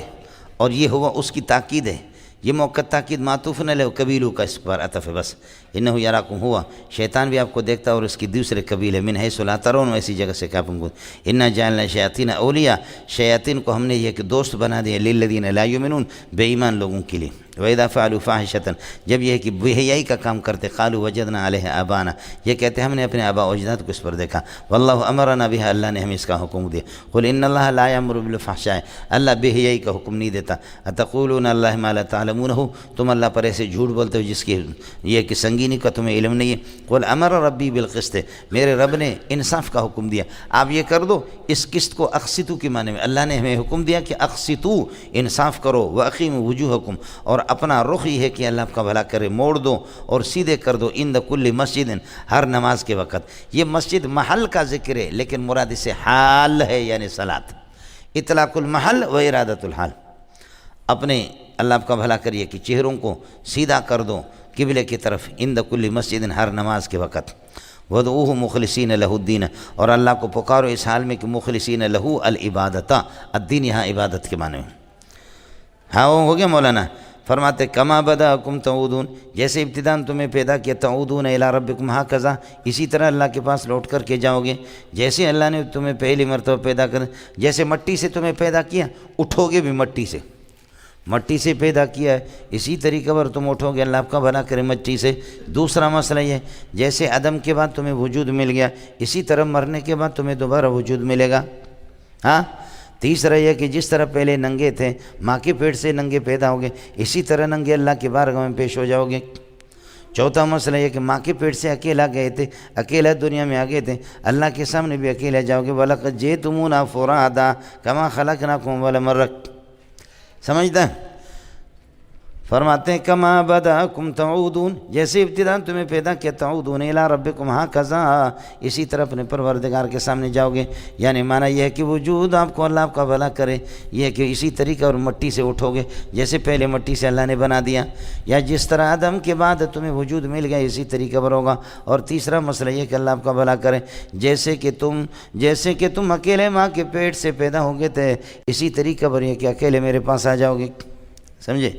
[SPEAKER 1] اور یہ ہوا اس کی تاکید ہے، یہ موقع تاکید معطوف نہ لے قبیلوں کا اس پر عطف ہے بس۔ انہو یراکم ہوا، شیطان بھی آپ کو دیکھتا ہے اور اس کی دوسرے قبیلے من حیث لا ترون، ایسی جگہ سے کہ آپ ان کو، انا جعلنا شیاطین اولیاء، شیاطین کو ہم نے یہ کہ دوست بنا دیا، للذین لا یؤمنون، بے ایمان لوگوں کے لیے۔ وَإِذَا فَعَلُوا فَاحِشَةً، جب یہ ہے کہ بے حیائی کا کام کرتے، قالوا وجدنا علیہ آبانا، یہ کہتے ہیں ہم نے اپنے آباء و اجداد کو اس پر دیکھا، واللہ امرنا بها، اللہ نے ہمیں اس کا حکم دیا، قل ان اللہ لا یامر بالفحشاء، اللہ بے حیائی کا حکم نہیں دیتا، اتقولون اللہ ما لا تعلمونہ، تم اللہ پر ایسے جھوٹ بولتے ہو جس کی یہ کہ سنگینی کا تمہیں علم نہیں ہے، قل امر ربی بالقسط، میرے رب نے انصاف کا حکم دیا، آپ یہ کر دو، اس قسط کو اقسطوا کے معنی میں اللہ نے ہمیں حکم دیا کہ اقسطوا، انصاف کرو، واقیموا وجوہکم، اور اپنا رخ یہ ہے کہ اللہ آپ کا بھلا کرے، موڑ دو اور سیدھے کر دو، عند کل مسجد، ہر نماز کے وقت۔ یہ مسجد محل کا ذکر ہے، لیکن مراد سے حال ہے، یعنی صلاۃ، اطلاق المحل و ارادۃ الحال، اپنے اللہ آپ کا بھلا کریے کہ چہروں کو سیدھا کر دو قبلے کی طرف، عند کل مسجد، ہر نماز کے وقت، وَدْعُوهُ مُخْلِصِينَ لَهُ الدِّينَ، اور اللہ کو پکارو اس حال میں کہ مخلصین لہو العبادت، الدین یہاں عبادت کے معنی میں۔ ہاں ہو گیا مولانا، فرماتے کما بداکم تعودون، جیسے ابتداءً تمہیں پیدا کیا، تعودون الی ربکم ہکذا، اسی طرح اللہ کے پاس لوٹ کر کے جاؤ گے، جیسے اللہ نے تمہیں پہلی مرتبہ پیدا کر، جیسے مٹی سے تمہیں پیدا کیا اٹھو گے بھی مٹی سے پیدا کیا ہے، اسی طریقے پر تم اٹھو گے، اللہ آپ کا بھلا کرے مٹی سے۔ دوسرا مسئلہ یہ، جیسے عدم کے بعد تمہیں وجود مل گیا، اسی طرح مرنے کے بعد تمہیں دوبارہ وجود ملے گا۔ ہاں، تیسرا یہ کہ جس طرح پہلے ننگے تھے، ماں کے پیٹ سے ننگے پیدا ہوگے، اسی طرح ننگے اللہ کے بارگاہ میں پیش ہو جاؤ گے۔ چوتھا مسئلہ یہ کہ ماں کے پیٹ سے اکیلا گئے تھے، اکیلا دنیا میں آ گئے تھے، اللہ کے سامنے بھی اکیلا جاؤ گے۔ وَلَقَدْ جِئْتُمُونَا فُرَادَىٰ كَمَا خَلَقْنَاكُمْ أَوَّلَ مَرَّةٍ، سمجھتا ہے؟ فرماتے ہیں کما بداکم تعودون، جیسے ابتداء تمہیں پیدا کیا، تعودون الی ربکم ہکذا، اسی طرح اپنے پروردگار کے سامنے جاؤ گے۔ یعنی معنی یہ ہے کہ وجود آپ کو اللہ آپ کا بھلا کرے، یہ ہے کہ اسی طریقے اور مٹی سے اٹھو گے جیسے پہلے مٹی سے اللہ نے بنا دیا، یا جس طرح آدم کے بعد تمہیں وجود مل گیا اسی طریقے پر ہوگا۔ اور تیسرا مسئلہ یہ کہ اللہ آپ کا بھلا کرے، جیسے کہ تم اکیلے ماں کے پیٹ سے پیدا ہو گئے تھے، اسی طریقے پر یہ کہ اکیلے میرے پاس آ جاؤ گے، سمجھے؟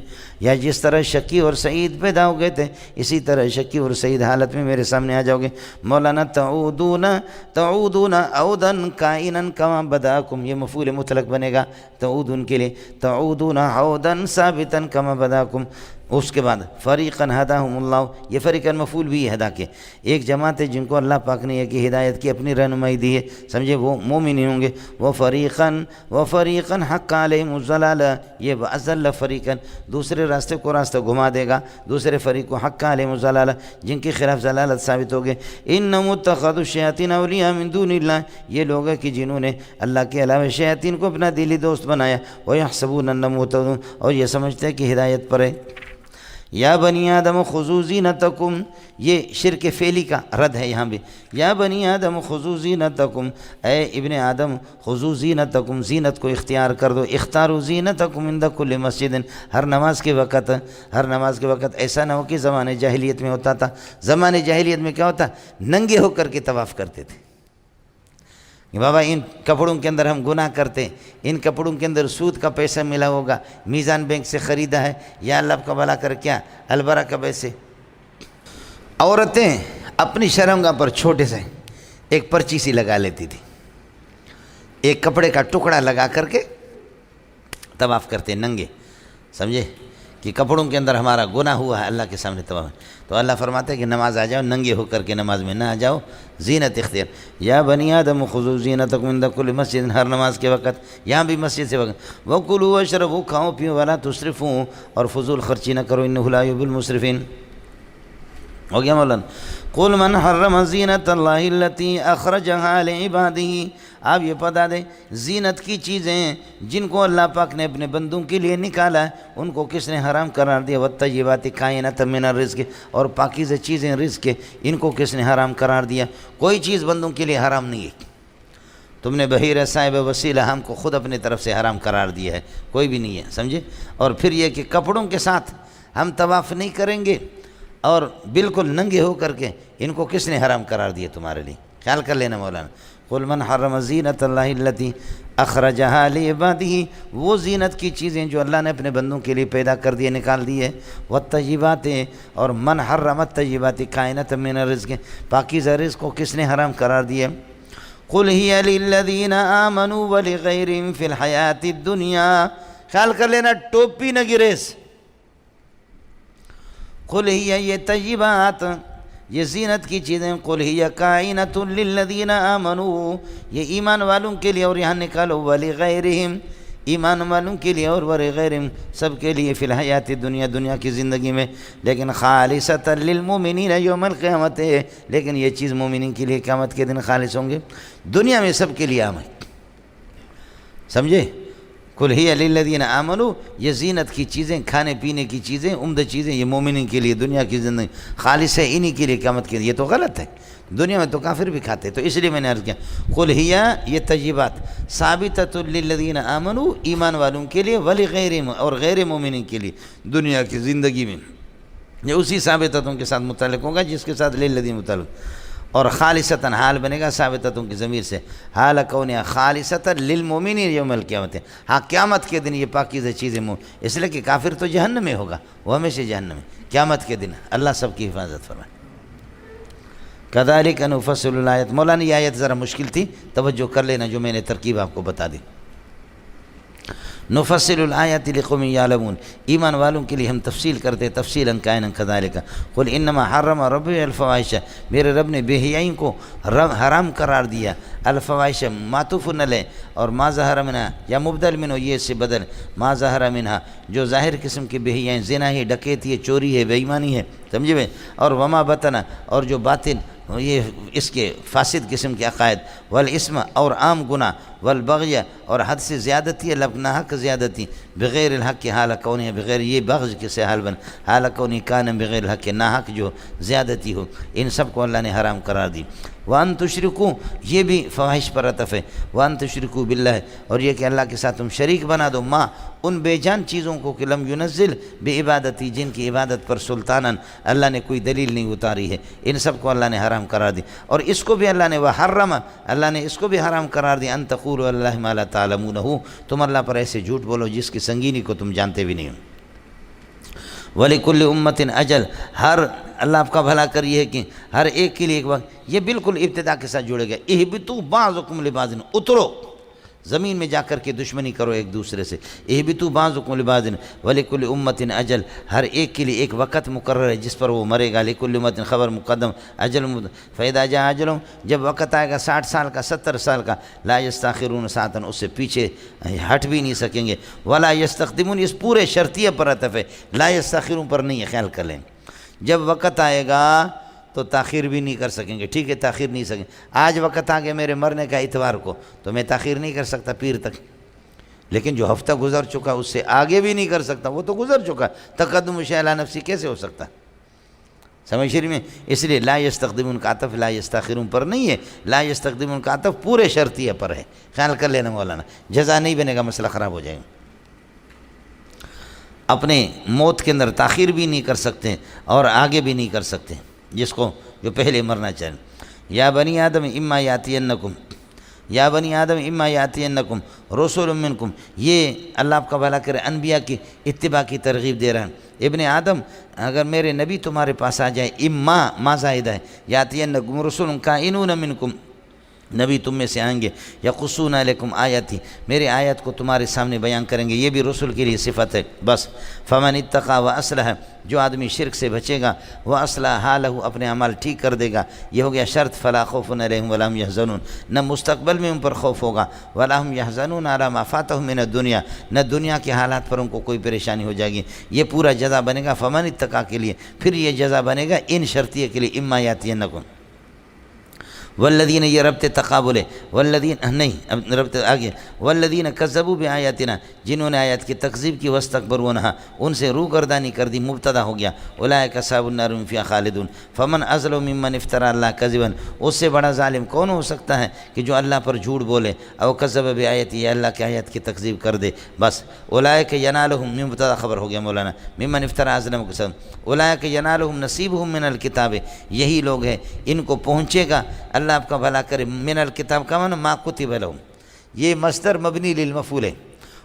[SPEAKER 1] یا جس طرح شقی اور سعید پیدا ہو گئے تھے، اسی طرح شقی اور سعید حالت میں میرے سامنے آ جاؤ گے۔ مولانا تعودون عودن کائنن کما بداکم، یہ مفعول مطلق بنے گا تعودون کے لیے، تعودون عودن ثابتن کما بداکم۔ اس کے بعد فریقاً ہداہم اللہ، یہ فریقاً مفعول بھی ہے ہدا کے، ایک جماعت ہے جن کو اللہ پاک نے یہ کہ ہدایت کی اپنی رہنمائی دی ہے، سمجھے؟ وہ مومن ہوں گے۔ وہ فریقاً حق علیہم الضلالہ، یہ وَأَضَلَّ فریقاً، دوسرے راستے کو راستہ گھما دے گا، دوسرے فریق کو حق علیہم الضلالہ، جن کے خلاف ضلالت ثابت ہوگے۔ انہم اتخذوا الشیاطین اولیاء من دون اللہ، یہ لوگ ہیں کہ جنہوں نے اللہ کے علاوہ شیاطین کو اپنا دلی دوست بنایا، وَيَحْسَبُونَ أَنَّهُمْ مُهْتَدُونَ، اور یہ سمجھتے ہیں کہ ہدایت پر ہے۔ یا بنی آدم خذوا زینتکم، یہ شرک فعلی کا رد ہے یہاں بھی۔ یا بنی آدم خذوا زینتکم، اے ابن آدم خذوا زینتکم، زینت کو اختیار کر دو، اختاروا زینتکم عند کل مسجد، ہر نماز کے وقت ایسا نہ ہو کہ زمانے جاہلیت میں ہوتا تھا۔ زمانے جاہلیت میں کیا ہوتا؟ ننگے ہو کر کے طواف کرتے تھے کہ بابا ان کپڑوں کے اندر ہم گناہ کرتے، ان کپڑوں کے اندر سود کا پیسہ ملا ہوگا، میزان بینک سے خریدا ہے، یا اللہ کا بھلا کر کیا البرا کا پیسے۔ عورتیں اپنی شرمگاہ پر چھوٹے سے ایک پرچی سی لگا لیتی تھی، ایک کپڑے کا ٹکڑا لگا کر کے طواف کرتے ننگے، سمجھے؟ کہ کپڑوں کے اندر ہمارا گناہ ہوا ہے اللہ کے سامنے طواف۔ تو اللہ فرماتا ہے کہ نماز آ جاؤ، ننگے ہو کر کے نماز میں نہ آ جاؤ، زینت اختیار۔ یا بنی آدم خذوا زینتکم عند کل مسجد، ہر نماز کے وقت، یہاں بھی مسجد سے وقت۔ وکلوا واشربوا، کھاؤ پیو، ولا تسرفوا، اور فضول خرچی نہ کرو، انہ لا یحب المسرفین۔ ہو گیا مولانا؟ قل من حرم زینت اللہ التی اخرجہا لعبادہ، آپ یہ بتا دیں زینت کی چیزیں جن کو اللہ پاک نے اپنے بندوں کے لیے نکالا ہے، ان کو کس نے حرام قرار دیا؟ والطیبات کائنۃ من الرزق، اور پاکیزہ چیزیں رزق کے، ان کو کس نے حرام قرار دیا؟ کوئی چیز بندوں کے لیے حرام نہیں ہے، تم نے بحیرہ صاحب وسیلہ ہم کو خود اپنے طرف سے حرام قرار دیا ہے، کوئی بھی نہیں ہے، سمجھے؟ اور پھر یہ کہ کپڑوں کے ساتھ ہم طواف نہیں کریں گے اور بالکل ننگے ہو کر کے، ان کو کس نے حرام قرار دیا تمہارے لیے؟ خیال کر لینا مولانا۔ قل من حرم زینت اللہ التی اخرجہا لعبادہ، وہ زینت کی چیزیں جو اللہ نے اپنے بندوں کے لیے پیدا کر دیے، نکال دیے۔ والطیبات، اور من حرم الطیبات کائنۃ من الرزق، پاکیزہ رزق کو کس نے حرام قرار دیا؟ قل ہی للذین آمنوا ولغیرہم فی الحیاۃ الدنیا، خیال کر لینا ٹوپی نہ گریس۔ قل ہی، یہ طیبات، یہ زینت کی چیزیں، قل ہی کائنۃ للذین آمنوا، یہ ایمان والوں کے لیے، اور یہاں نکالو ولغیرہم، ایمان والوں کے لیے اور ولغیرہم، سب کے لیے، فی الحیات الدنیا، دنیا کی زندگی میں، لیکن خالصۃ للمؤمنین یوم القیامت، لیکن یہ چیز مومنین کے لیے قیامت کے دن خالص ہوں گے، دنیا میں سب کے لیے عام ہے، سمجھے؟ قل ہی للذین آمنوا، یہ زینت کی چیزیں، کھانے پینے کی چیزیں، عمدہ چیزیں، یہ مومنین کے لیے دنیا کی زندگی خالص ہے، انہی کے لیے قیامت کے لیے۔ یہ تو غلط ہے، دنیا میں تو کافر بھی کھاتے، تو اس لیے میں نے عرض کیا قل ہی، یہ طیبات ثابتۃ للذین آمنوا، ایمان والوں کے لیے، ولغیرہم، اور غیر مومنین کے لیے دنیا کی زندگی میں، یہ اسی ثابتتوں کے ساتھ متعلق ہوگا جس کے ساتھ للذین متعلق۔ اور خالصتاً حال بنے گا ثابتتوں کی ضمیر سے، حال کونیا خالصتاً للمؤمنین یوم القیامت، ہاں قیامت کے دن یہ پاکیزہ چیزیں اس لیے کہ کافر تو جہنم میں ہوگا، وہ ہمیشہ جہنم میں، قیامت کے دن اللہ سب کی حفاظت فرمائے۔ کذالک نفصل الآیات، مولانا یہ آیت ذرا مشکل تھی، توجہ کر لینا جو میں نے ترکیب آپ کو بتا دی۔ نفصل الآیات لقوم یعلمون، ایمان والوں کے لیے ہم تفصیل کرتے تفصیلا کائنا کذالک، قل انما حرم ربی الفواحش، میرے رب نے بے حیائی کو حرام قرار دیا، الفواحش معطوف علیہ اور ما ظہر منہا یا مبدل منہ، یہ سے بدل ما ظہر منہا، جو ظاہر قسم کی بے حیائی، زنا ہے، ڈکیتی ہے، چوری ہے، بے ایمانی ہے، سمجھے بھائی، اور وما بطن، اور جو باطن یہ اس کے فاسد قسم کے عقائد، والاسم اور عام گناہ، والبغی اور حد سے زیادتی ہے، لبنا حق زیادتی، بغیر الحق کی حال کونی ہے، بغیر یہ بغض کے سے حال بن حال کونی کان بغیر الحق کے ناحق جو زیادتی ہو، ان سب کو اللہ نے حرام قرار دی۔ وان تشرکو، یہ بھی فواحش پر عطف ہے، وان تشرکو باللہ، اور یہ کہ اللہ کے ساتھ تم شریک بنا دو، ماں ان بے جان چیزوں کو کہ لم ینزل بے عبادتی، جن کی عبادت پر سلطاناً اللہ نے کوئی دلیل نہیں اتاری ہے، ان سب کو اللہ نے حرام قرار دی۔ اور اس کو بھی اللہ نے وحرم، اللہ نے اس کو بھی حرام قرار دی، ان تقولوا علی اللہ ما لا تعلمونہ، تم اللہ پر ایسے جھوٹ بولو جس کی سنگینی کو تم جانتے بھی نہیں ہو۔ وَلِكُلِّ أُمَّةٍ اجل، ہر اللہ آپ کا بھلا کریے کہ ہر ایک کے لیے ایک وقت، یہ بالکل ابتدا کے ساتھ جڑے گئے، اہبطوا بعضکم لبعض، اترو زمین میں جا کر کے دشمنی کرو ایک دوسرے سے، اہبطوا بعضکم لبعض وَلِكُلِّ أُمَّةٍ اجل، ہر ایک کے لیے ایک وقت مقرر ہے جس پر وہ مرے گا، لِكُلِّ أُمَّةٍ خبر مقدم اجل فَإِذَا جَاءَ أَجَلُهُمْ، جب وقت آئے گا 60 سال کا 70 سال کا، لا يستاخرون ساعة، اس سے پیچھے ہٹ بھی نہیں سکیں گے، ولا يستقدمون، اس پورے شرطیہ پر عطف ہے، لا يستاخرون پر نہیں ہے، خیال کر لیں، جب وقت آئے گا تو تاخیر بھی نہیں کر سکیں گے، ٹھیک ہے، تاخیر نہیں سکیں، آج وقت آ گیا میرے مرنے کا اتوار کو تو میں تاخیر نہیں کر سکتا پیر تک، لیکن جو ہفتہ گزر چکا اس سے آگے بھی نہیں کر سکتا، وہ تو گزر چکا، تقدم شیء علی نفسی کیسے ہو سکتا، سمجھ شریف میں، اس لیے لا یستقدمون کا عطف لا یستاخرون پر نہیں ہے، لا یستقدمون کا عطف پورے شرطیہ پر ہے، خیال کر لینا مولانا، جزا نہیں بنے گا، مسئلہ خراب ہو جائے گا۔ اپنے موت کے اندر تاخیر بھی نہیں کر سکتے اور آگے بھی نہیں کر سکتے، جس کو جو پہلے مرنا چاہیں۔ یا بنی آدم اما یاتینکم، یا بنی آدم اما یاتینکم رسول منکم، یہ اللہ آپ کا بھلا کرے انبیاء کی اتباع کی ترغیب دے رہا ہے۔ ابن آدم، اگر میرے نبی تمہارے پاس آ جائے، اما ما زائدہ ہے، یاتینکم رسول کائنون منکم، نبی تم میں سے آئیں گے، یقصون علیکم آیاتی، میرے آیت کو تمہارے سامنے بیان کریں گے، یہ بھی رسول کے لیے صفت ہے۔ بس فمن اتقى واصلح، جو آدمی شرک سے بچے گا، واصلح حالہ، اپنے اعمال ٹھیک کر دے گا، یہ ہو گیا شرط، فلا خوف علیہم ولا هم يحزنون، نہ مستقبل میں ان پر خوف ہوگا، ولا هم يحزنون علی ما فاتهم من الدنیا، نہ دنیا کے حالات پر ان کو کوئی پریشانی ہو جائے گی، یہ پورا جزا بنے گا فمن اتقى کے لیے، پھر یہ جزا بنے گا ان شرطیہ کے لیے، اما یاتینکم والذین، یہ ربط تقابل ہے، والذین نہیں، اب ربط آگے، والذین کذبوا بآیاتنا، جنہوں نے آیات کی تکذیب کی، واستکبروا عنہا، ان سے روگردانی کر دی، مبتدا ہو گیا، اولئک اصحاب النار هم فیہا خالدون، فمن اظلم ممن افترى اللہ کذبا، اس سے بڑا ظالم کون ہو سکتا ہے کہ جو اللہ پر جھوٹ بولے، او کذب بآیاتی، یا اللہ کی آیات کی تکذیب کر دے، بس اولئک ینالہم، مبتدا خبر ہو گیا مولانا، ممن افترى اظلم قسم، اولئک ینالہم نصیبہم من الکتاب، یہی لوگ ہیں ان کو پہنچے گا، اللہ آپ کا بھلا کرے، من الکتاب کا معنی ما کتب لہم، یہ مصدر مبنی للمفعول ہے،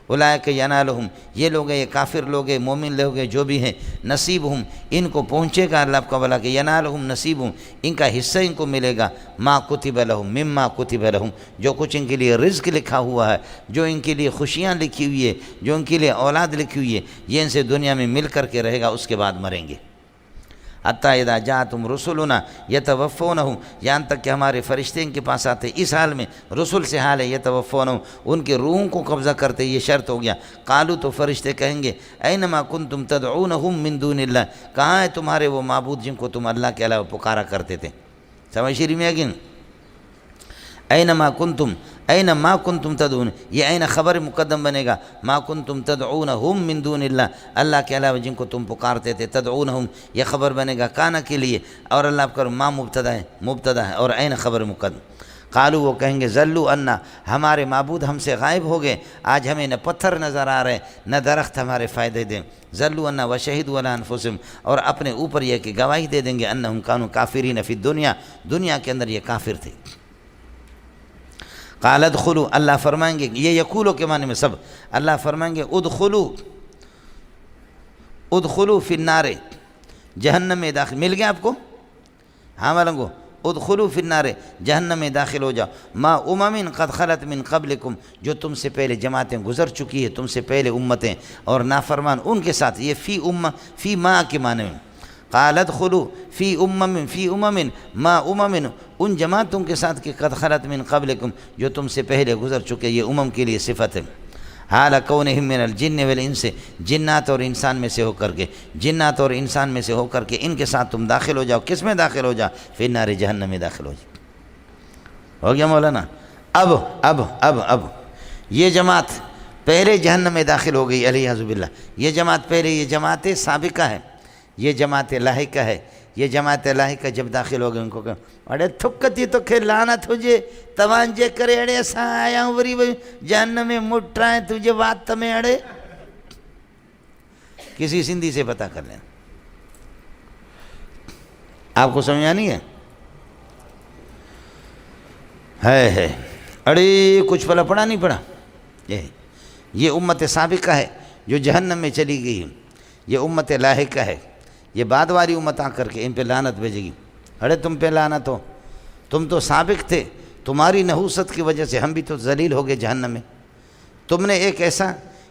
[SPEAKER 1] اولئک ینالہم، یہ لوگ ہیں، یہ کافر لوگ ہیں، مومن لوگ ہیں، جو بھی ہیں، نصیبہم، ان کو پہنچے گا اللہ آپ کا بھلا کہ ینالہم نصیبہم، ان کا حصہ ان کو ملے گا، ما کتب لہم، مما کتب لہم، جو کچھ ان کے لیے رزق لکھا ہوا ہے، جو ان کے لیے خوشیاں لکھی ہوئی ہے، جو ان کے لیے اولاد لکھی ہوئی ہے، یہ ان سے دنیا میں مل کر کے رہے گا، اس کے بعد مریں گے۔ حتیٰ اذا جاءتهم رسلنا یتوفونہم، یہاں تک کہ ہمارے فرشتے ان کے پاس آتے، اس حال میں رسول سے حال ہے، یتوفونہم، ان کے روحوں کو قبضہ کرتے، یہ شرط ہو گیا، قالوا، تو فرشتے کہیں گے، اینما کنتم تدعونہم من دون اللہ، کہاں ہے تمہارے وہ معبود جن کو تم اللہ کے علاوہ پکارا کرتے تھے، سمجھ شریف میں ہے اینما کنتم، این ما کنتم تدعون، یہ این خبر مقدم بنے گا، ما کنتم تدعونہم من دون اللہ، اللہ کے علاوہ جن کو تم پکارتے تھے، تدعونہم یہ خبر بنے گا کانا کے لیے، اور اللہ آپ کا ما مبتدا ہے اور این خبر مقدم، قالو وہ کہیں گے ذلوا عنا، ہمارے معبود ہم سے غائب ہو گئے، آج ہمیں نہ پتھر نظر آ رہے نہ درخت ہمارے فائدے دیں۔ ذلوا عنا وشہدوا علی انفسہم، اور اپنے اوپر یہ کہ گواہی دے دیں گے انہم کانوا کافرین فی الدنیا، دنیا کے اندر یہ کافر تھے۔ قال ادخلوا، اللہ فرمائیں گے، یہ یقولو کے معنی میں سب، اللہ فرمائیں گے ادخلوا فی النار، جہنم میں داخل، مل گیا آپ کو؟ ہاں والنگو، ادخلوا فی النار، جہنم میں داخل ہو جاؤ، ما امم قد خلت من قبلکم، جو تم سے پہلے جماعتیں گزر چکی ہے، تم سے پہلے امتیں اور نافرمان ان کے ساتھ، یہ فی ما کے معنی میں۔ قال ادخلوا فی امم ما امم، ان جماعتوں کے ساتھ کہ قد خلت من قبلکم، جو تم سے پہلے گزر چکے، یہ امم کے لیے صفت ہے۔ حال کونہم من الجن والانس، جنات اور انسان میں سے ہو کر کے، جنات اور انسان میں سے ہو کر کے ان کے ساتھ تم داخل ہو جاؤ، کس میں داخل ہو جاؤ؟ فی النار، جہنم میں داخل ہو جاؤ۔ ہو گیا مولانا؟ اب یہ جماعت پہلے جہنم میں داخل ہو گئی، علیہ باللہ، یہ جماعت پہلے، یہ جماعت سابقہ ہے، یہ جماعت لاحقہ ہے۔ یہ جماعت لاحقہ جب داخل ہو گئے ان کو کہا اڑے تھکتی تو کھے لعنت ہو جے توانجے کرے اڑے اساں آیا ہوں وری جہنم میں مٹرائیں تجھے وات میں اڑے۔ کسی سندھی سے پتہ کر لیں، آپ کو سمجھ نہیں ہے اڑے کچھ پلا پڑھا نہیں پڑھا؟ یہ امت سابقہ ہے جو جہنم میں چلی گئی، یہ امت لاحقہ ہے، یہ بعد والی امت آ کر کے ان پہ لعنت بھیجے گی۔ ارے تم پہ لعنت ہو، تم تو سابق تھے، تمہاری نحوست کی وجہ سے ہم بھی تو ذلیل ہو گئے جہنم میں۔ تم نے ایک ایسا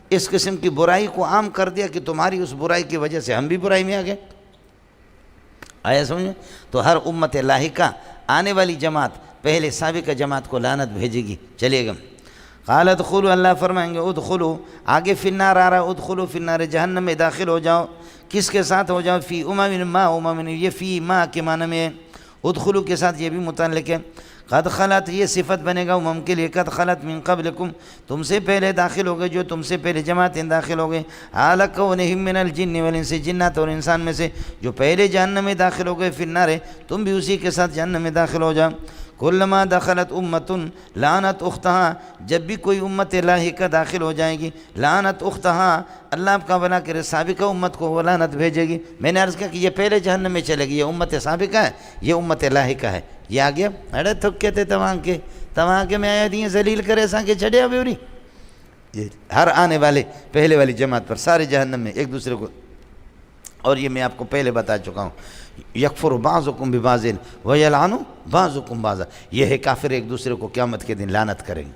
[SPEAKER 1] اس قسم کی برائی کو عام کر دیا کہ تمہاری اس برائی کی وجہ سے ہم بھی برائی میں آ گئے۔ آیا سمجھے؟ تو ہر امت لاحقہ آنے والی جماعت پہلے سابقہ جماعت کو لعنت بھیجے گی، چلے گا۔ قال ادخلوا، اللہ فرمائیں گے ادخلوا، آگے فی النار آ رہا، ادخلوا فی النار، جہنم میں داخل ہو جاؤ، کس کے ساتھ ہو جاؤ؟ فی امم ما امم، یہ فی ما کے معنی میں ہے، ادخلوا کے ساتھ یہ بھی متعلق ہے۔ قد خلت، یہ صفت بنے گا امم کے لیے، قد خلت من قبلکم، تم سے پہلے داخل ہو گئے، جو تم سے پہلے جماعتیں داخل ہو گئے، حال کونہم من الجن والانس، جنات اور انسان میں سے جو پہلے جہنم میں داخل ہو گئے، فی النار، تم بھی اسی کے ساتھ جہنم میں داخل ہو جاؤ۔ کلما دخلت امت لعنت اختہا، جب بھی کوئی امت لاحقہ داخل ہو جائے گی، لعنت اختہا، اللہ آپ کا بنا کرے سابقہ امت کو وہ لعنت بھیجے گی۔ میں نے عرض کیا کہ یہ پہلے جہنم میں چلے گی، یہ امت سابقہ ہے، یہ امت لاحقہ ہے۔ یہ آ گیا اڑے تھکے تھے تواں کے میں آیا دیئے ذلیل کرے ساں کے چڑھیا بیوری، ہر آنے والے پہلے والی جماعت پر سارے جہنم میں ایک دوسرے کو۔ اور یہ میں آپ کو پہلے بتا چکا ہوں، یکفر بعضکم ببعض ویلعن بعضکم بعضا، یہ ہے کافر ایک دوسرے کو قیامت کے دن لعنت کریں گے۔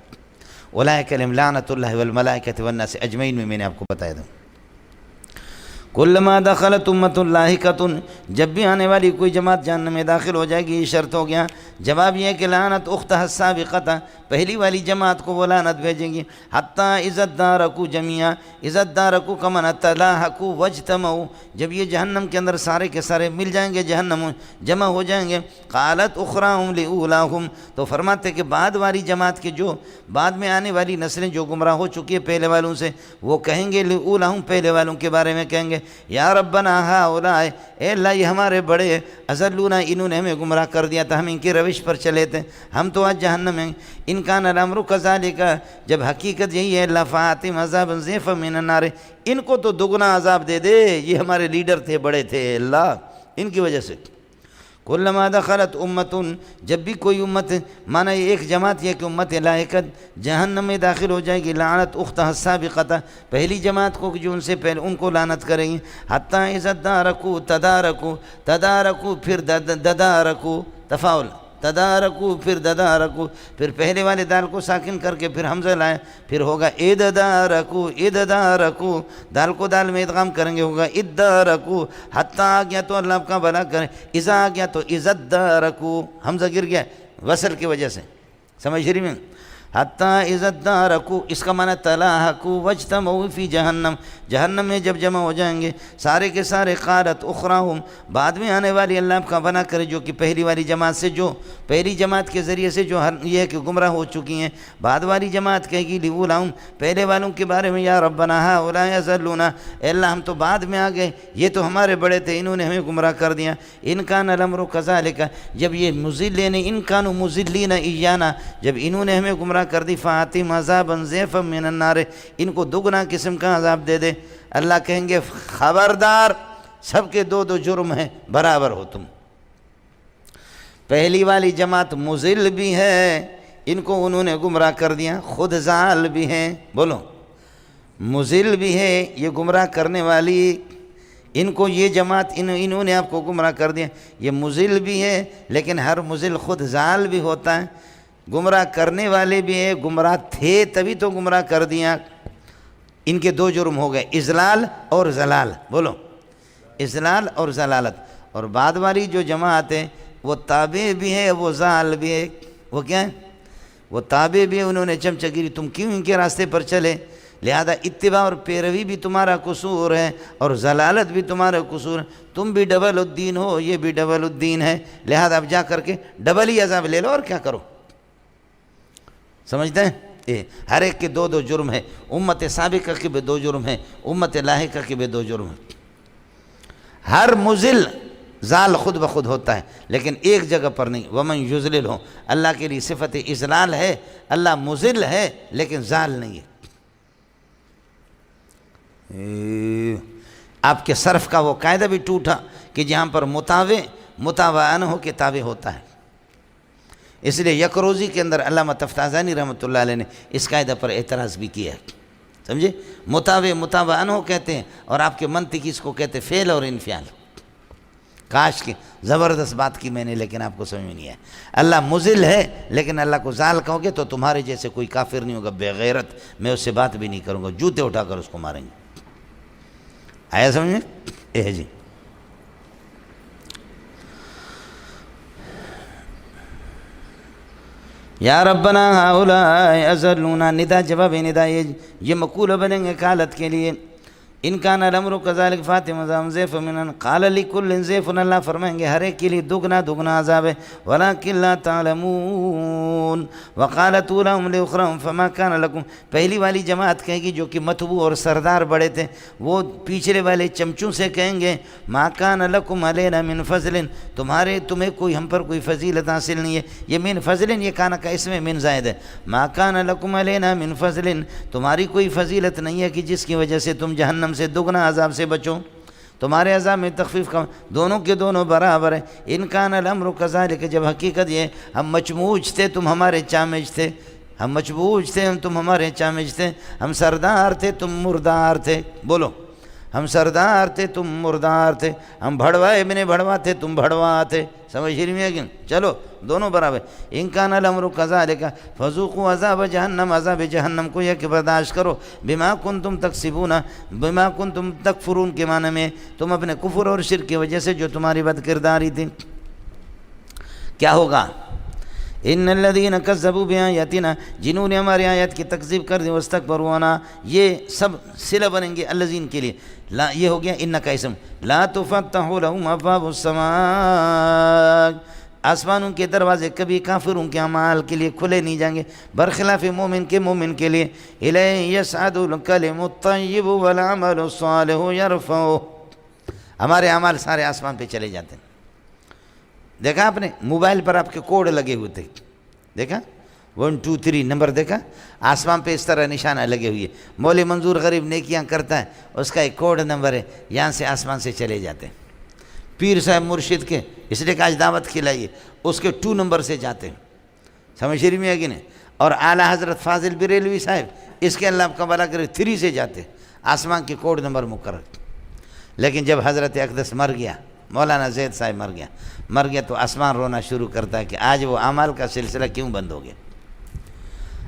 [SPEAKER 1] اولئک علیہم لعنت اللہ والملائکۃ والناس اجمعین میں نے آپ کو بتایا تھا۔ کلما دخلت امت لاحقۃ، جب بھی آنے والی کوئی جماعت جہنم میں داخل ہو جائے گی، یہ شرط ہو گیا۔ جواب یہ ہے کہ لعنت اختہا السابقۃ، پہلی والی جماعت کو وہ لعنت بھیجیں گی۔ حتیٰ اذا ادارکوا جميعا، اذا ادارکوا کمن تلاحقوا واجتمعوا، جب یہ جہنم کے اندر سارے کے سارے مل جائیں گے، جہنم جمع ہو جائیں گے۔ قالت اخراہم لاولاہم، تو فرماتے کہ بعد والی جماعت کے جو بعد میں آنے والی نسلیں جو گمراہ ہو چکی ہے پہلے والوں سے، وہ کہیں گے لاولاہم، پہلے والوں کے بارے میں کہیں گے، یا ربنا ہؤلاء، اے اللہ یہ ہمارے بڑے اضلونا، انہوں نے ہمیں گمراہ کر دیا تھا، ہم ان کی روش پر چلے تھے، ہم تو آج جہنم ہیں۔ ان کان الامر کذالک، جب حقیقت یہی ہے، لفاتم عذابا ضعفا من النار، ان کو تو دگنا عذاب دے دے، یہ ہمارے لیڈر تھے، بڑے تھے اللہ، ان کی وجہ سے۔ کلما دخلت امت، جب بھی کوئی امت، معنی ایک جماعت یہ کہ امت لاحقت جہنم میں داخل ہو جائے گی، لعنت اختہا السابقۃ، پہلی جماعت کو جو ان سے پہلے ان کو لعنت کریں گی۔ حتیٰ اذا ادارکوا تدارکوا، پھر ددارکوا، تفاعل، تدارکوا پھر ددارکوا، پھر پہلے والے دال کو ساکن کر کے پھر حمزہ لائیں، پھر ہوگا اددارکوا، اددارکوا، دال کو دال میں ادغام کریں گے، ہوگا اددارکوا۔ حتیٰ آ گیا تو اللہ آپ کا بھلا کرے، اذا آ گیا تو ازدارکوا، حمزہ گر گیا وصل کی وجہ سے، سمجھ رہی میں؟ حتیٰ اذا ادارکوا، اس کا معنی تلاحقوا واجتمعوا فی جہنم، جہنم میں جب جمع ہو جائیں گے سارے کے سارے، قالت اخراہم، بعد میں آنے والی، اللہ آپ کا بنا کرے، جو کہ پہلی والی جماعت سے، جو پہلی جماعت کے ذریعے سے جو یہ ہے کہ گمراہ ہو چکی ہیں، بعد والی جماعت کہے گی لولاہم، پہلے والوں کے بارے میں، یا ربنا ہؤلاء اضلونا، اے اللہ ہم تو بعد میں آ گئے، یہ تو ہمارے بڑے تھے، انہوں نے ہمیں گمراہ کر دیا۔ ان کان الامر کذالک، جب یہ مضلین، ان کانوا مضلین ایانا، جب انہوں نے ہمیں گمراہ کر دی، فآتہم عذابا ضعفا من النار، ان کو دگنا قسم کا عذاب دے دے۔ اللہ کہیں گے خبردار، سب کے دو دو جرم ہیں، برابر ہو تم۔ پہلی والی جماعت مضل بھی ہے، ان کو انہوں نے گمراہ کر دیا، خود ضال بھی ہیں، بولو مضل بھی ہے، یہ گمراہ کرنے والی، ان کو یہ جماعت انہوں نے آپ کو گمراہ کر دیا، یہ مضل بھی ہے، لیکن ہر مضل خود ضال بھی ہوتا ہے، گمراہ کرنے والے بھی ہیں، گمراہ تھے تبھی تو گمراہ کر دیا۔ ان کے دو جرم ہو گئے، اضلال اور ضلال، بولو اضلال اور ضلالت۔ اور بعد والی جو جماعت ہے وہ تابع بھی ہے، وہ ضال بھی ہے، وہ کیا ہے؟ وہ تابع بھی ہے، انہوں نے چمچگیری، تم کیوں ان کے راستے پر چلے، لہذا اتباع اور پیروی بھی تمہارا قصور ہے، اور ضلالت بھی تمہارا قصور ہے، تم بھی ڈبل الدین ہو، یہ بھی ڈبل الدین ہے، لہذا اب جا کر کے ڈبل ہی عذاب لے لو، اور کیا کرو، سمجھتے ہیں؟ ہر ایک کے دو دو جرم ہے، امت سابقہ کے بھی دو جرم ہیں، امت لاحقہ کے بھی دو جرم ہیں۔ ہر مضل ضال خود بخود ہوتا ہے، لیکن ایک جگہ پر نہیں، ومن یضلل ہو، اللہ کے لیے صفت اضلال ہے، اللہ مضل ہے لیکن ضال نہیں ہے۔ آپ کے صرف کا وہ قاعدہ بھی ٹوٹا کہ جہاں پر متابعن ہو کے تابع ہوتا ہے، اس لیے یکروزی کے اندر علامہ تفتازانی رحمۃ اللہ علیہ نے اس قاعدہ پر اعتراض بھی کیا ہے، سمجھے؟ متابعن ہو کہتے ہیں، اور آپ کے منطق اس کو کہتے ہیں فعل اور انفعال۔ کاش کہ زبردست بات کی میں نے، لیکن آپ کو سمجھ میں نہیں آیا۔ اللہ مضل ہے، لیکن اللہ کو ضال کہو گے تو تمہارے جیسے کوئی کافر نہیں ہوگا بے غیرت، میں اس سے بات بھی نہیں کروں گا، جوتے اٹھا کر اس کو ماریں گے۔ آیا سمجھ میں؟ اے جی، یا ربنا ہؤلاء اضلونا، ندا جواب ندا، یہ مقولہ بنیں گے کالت کے لیے۔ ان کان الامر کذالک فآتہم عذابا ضعفا من النار، قال لکل ضعف، اللہ فرمائیں گے ہر ایک کے لیے دگنا دگنا عذاب ہے، ولکن لا تعلمون، وقالت اولاہم لاخراہم فما کان لکم، پہلی والی جماعت کہے گی جو کہ متبوع اور سردار بڑے تھے، وہ پیچھے والے چمچوں سے کہیں گے ما کان لکم علینا من فضل، تمہیں کوئی ہم پر کوئی فضیلت حاصل نہیں ہے، یہ من فضل یہ کان کا اسم من زائد ہے، ما کان لکم علینا من فضل، تمہاری کوئی فضیلت نہیں ہے کہ جس کی وجہ سے تم جہنم سے دگنا عذاب سے بچو، تمہارے عذاب میں تخفیف کا، دونوں کے دونوں برابر ہیں۔ ان کان الامر کذالک، جب حقیقت یہ ہم مچموج تھے تم ہمارے چامج تھے، ہم مچبوج تھے تم ہمارے چامج تھے، ہم سردار تھے تم مردار تھے، بولو ہم سردار تھے تم مردار تھے، ہم بھڑوا ابن بھڑوا تھے تم بھڑوا تھے، سمجھ رہی میں کہ چلو دونوں برابر۔ ان کان الامر کذالک فذوقوا عذاب جہنم، عذاب جہنم کو یہ کہ برداشت کرو، بما کنتم تکسبون، بما کنتم تکفرون کے معنی میں تم اپنے کفر اور شرک کی وجہ سے جو تمہاری بد کرداری تھی۔ کیا ہوگا؟ ان الذین کذبوا بآیاتنا، جنہوں نے ہماری آیات کی تکذیب کر دی، واستکبروا عنہا، یہ سب صلہ بنیں گے الذین کے لیے، لا یہ ہو گیا ان کا اسم، لا تفتح لهم ابواب السماء، آسمانوں کے دروازے کبھی کافروں کے اعمال کے لیے کھلے نہیں جائیں گے، برخلاف مومن کے لیے، الیہ یصعد الکلم الطیب والعمل الصالح یرفعہ، ہمارے اعمال سارے آسمان پہ چلے جاتے ہیں۔ دیکھا آپ نے موبائل پر آپ کے کوڈ لگے ہوئے تھے، دیکھا 1 2 3 نمبر دیکھا، آسمان پہ اس طرح نشانہ لگے ہوئے، مولوی منظور غریب نیکیاں کرتا ہے، اس کا ایک کوڈ نمبر ہے، یہاں سے آسمان سے چلے جاتے ہیں۔ پیر صاحب مرشد کے، اس لیے کہ آج دعوت کھلائیے، اس کے 2 نمبر سے جاتے ہیں، سمجھ رہی میں ہے کہ نہیں؟ اور اعلیٰ حضرت فاضل بریلوی صاحب، اس کے اللہ آپ کا بھلا کرے 3 سے جاتے ہیں، آسمان کے کوڈ نمبر مقرر۔ لیکن جب حضرت اقدس مر گیا، مولانا زید صاحب مر گیا تو آسمان رونا شروع کرتا ہے کہ آج وہ اعمال کا سلسلہ کیوں بند ہو گیا۔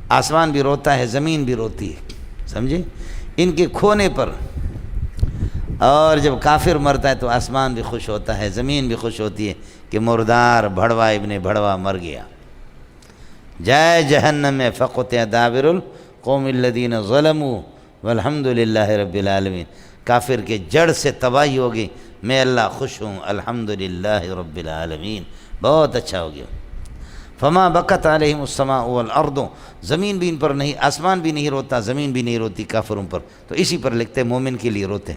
[SPEAKER 1] آسمان بھی روتا ہے، زمین بھی روتی ہے، سمجھے؟ ان کے کھونے پر۔ اور جب کافر مرتا ہے تو آسمان بھی خوش ہوتا ہے، زمین بھی خوش ہوتی ہے کہ مردار بھڑوا ابن بھڑوا مر گیا۔ جائے جہنم میں فقطع دابر القوم الذین ظلموا والحمد للہ رب العالمین۔ کافر کے جڑ سے تباہی ہوگی، میں اللہ خوش ہوں، الحمد للہ رب العالمین، بہت اچھا ہو گیا۔ فما بکت علیہم السماء والارض، زمین بھی ان پر نہیں، آسمان بھی نہیں روتا، زمین بھی نہیں روتی کافروں پر۔ تو اسی پر لکھتے مومن کے لیے روتے۔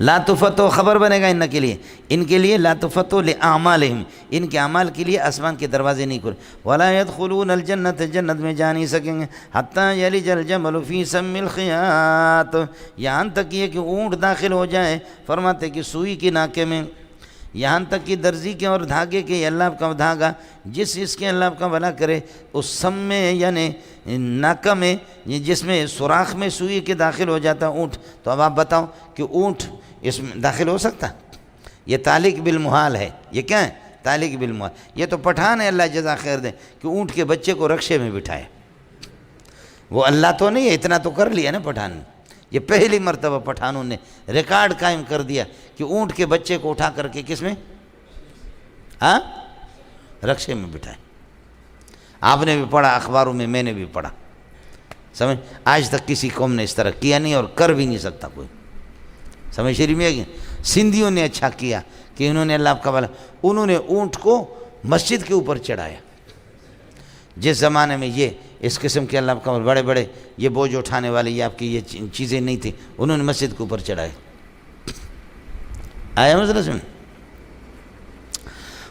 [SPEAKER 1] لا تفتو خبر بنے گا ان کے لیے، ان کے لیے لا تفتو لأعمالہم، ان کے اعمال کے لیے آسمان کے دروازے نہیں کھلے۔ ولا يدخلون الجنت، جنت میں جا نہیں سکیں گے، حتی یلج الجمل فی سم الخیاط، یہاں تک یہ کہ اونٹ داخل ہو جائے، فرماتے کہ سوئی کی ناکے میں، یہاں تک کہ درزی کے اور دھاگے کے، یہ اللہ کا دھاگا جس کے اللہ کا بھلا کرے، اس سم میں یعنی ناکہ میں، جس میں سوراخ میں سوئی کے داخل ہو جاتا اونٹ۔ تو اب آپ بتاؤ کہ اونٹ اس میں داخل ہو سکتا؟ یہ تعلق بالمحال ہے۔ یہ کیا ہے؟ تعلق بالمحال۔ یہ تو پٹھان ہے، اللہ جزا خیر دے، کہ اونٹ کے بچے کو رکشے میں بٹھائے۔ وہ اللہ تو نہیں ہے، اتنا تو کر لیا نا پٹھان نے۔ یہ پہلی مرتبہ پٹھانوں نے ریکارڈ قائم کر دیا کہ اونٹ کے بچے کو اٹھا کر کے کس میں؟ ہاں، رکشے میں بٹھائے۔ آپ نے بھی پڑھا اخباروں میں، میں نے بھی پڑھا، سمجھ؟ آج تک کسی قوم نے اس طرح کیا نہیں اور کر بھی نہیں سکتا کوئی، سمجھ شریف میں ہے؟ سندھیوں نے اچھا کیا کہ انہوں نے اللہ کا بھلا، انہوں نے اونٹ کو مسجد کے اوپر چڑھایا۔ جس زمانے میں یہ اس قسم کے اللہ کا بڑے بڑے یہ بوجھ اٹھانے والے یہ آپ کی یہ چیزیں نہیں تھیں، انہوں نے مسجد کے اوپر چڑھائے۔ آیا مسئلہ سن؟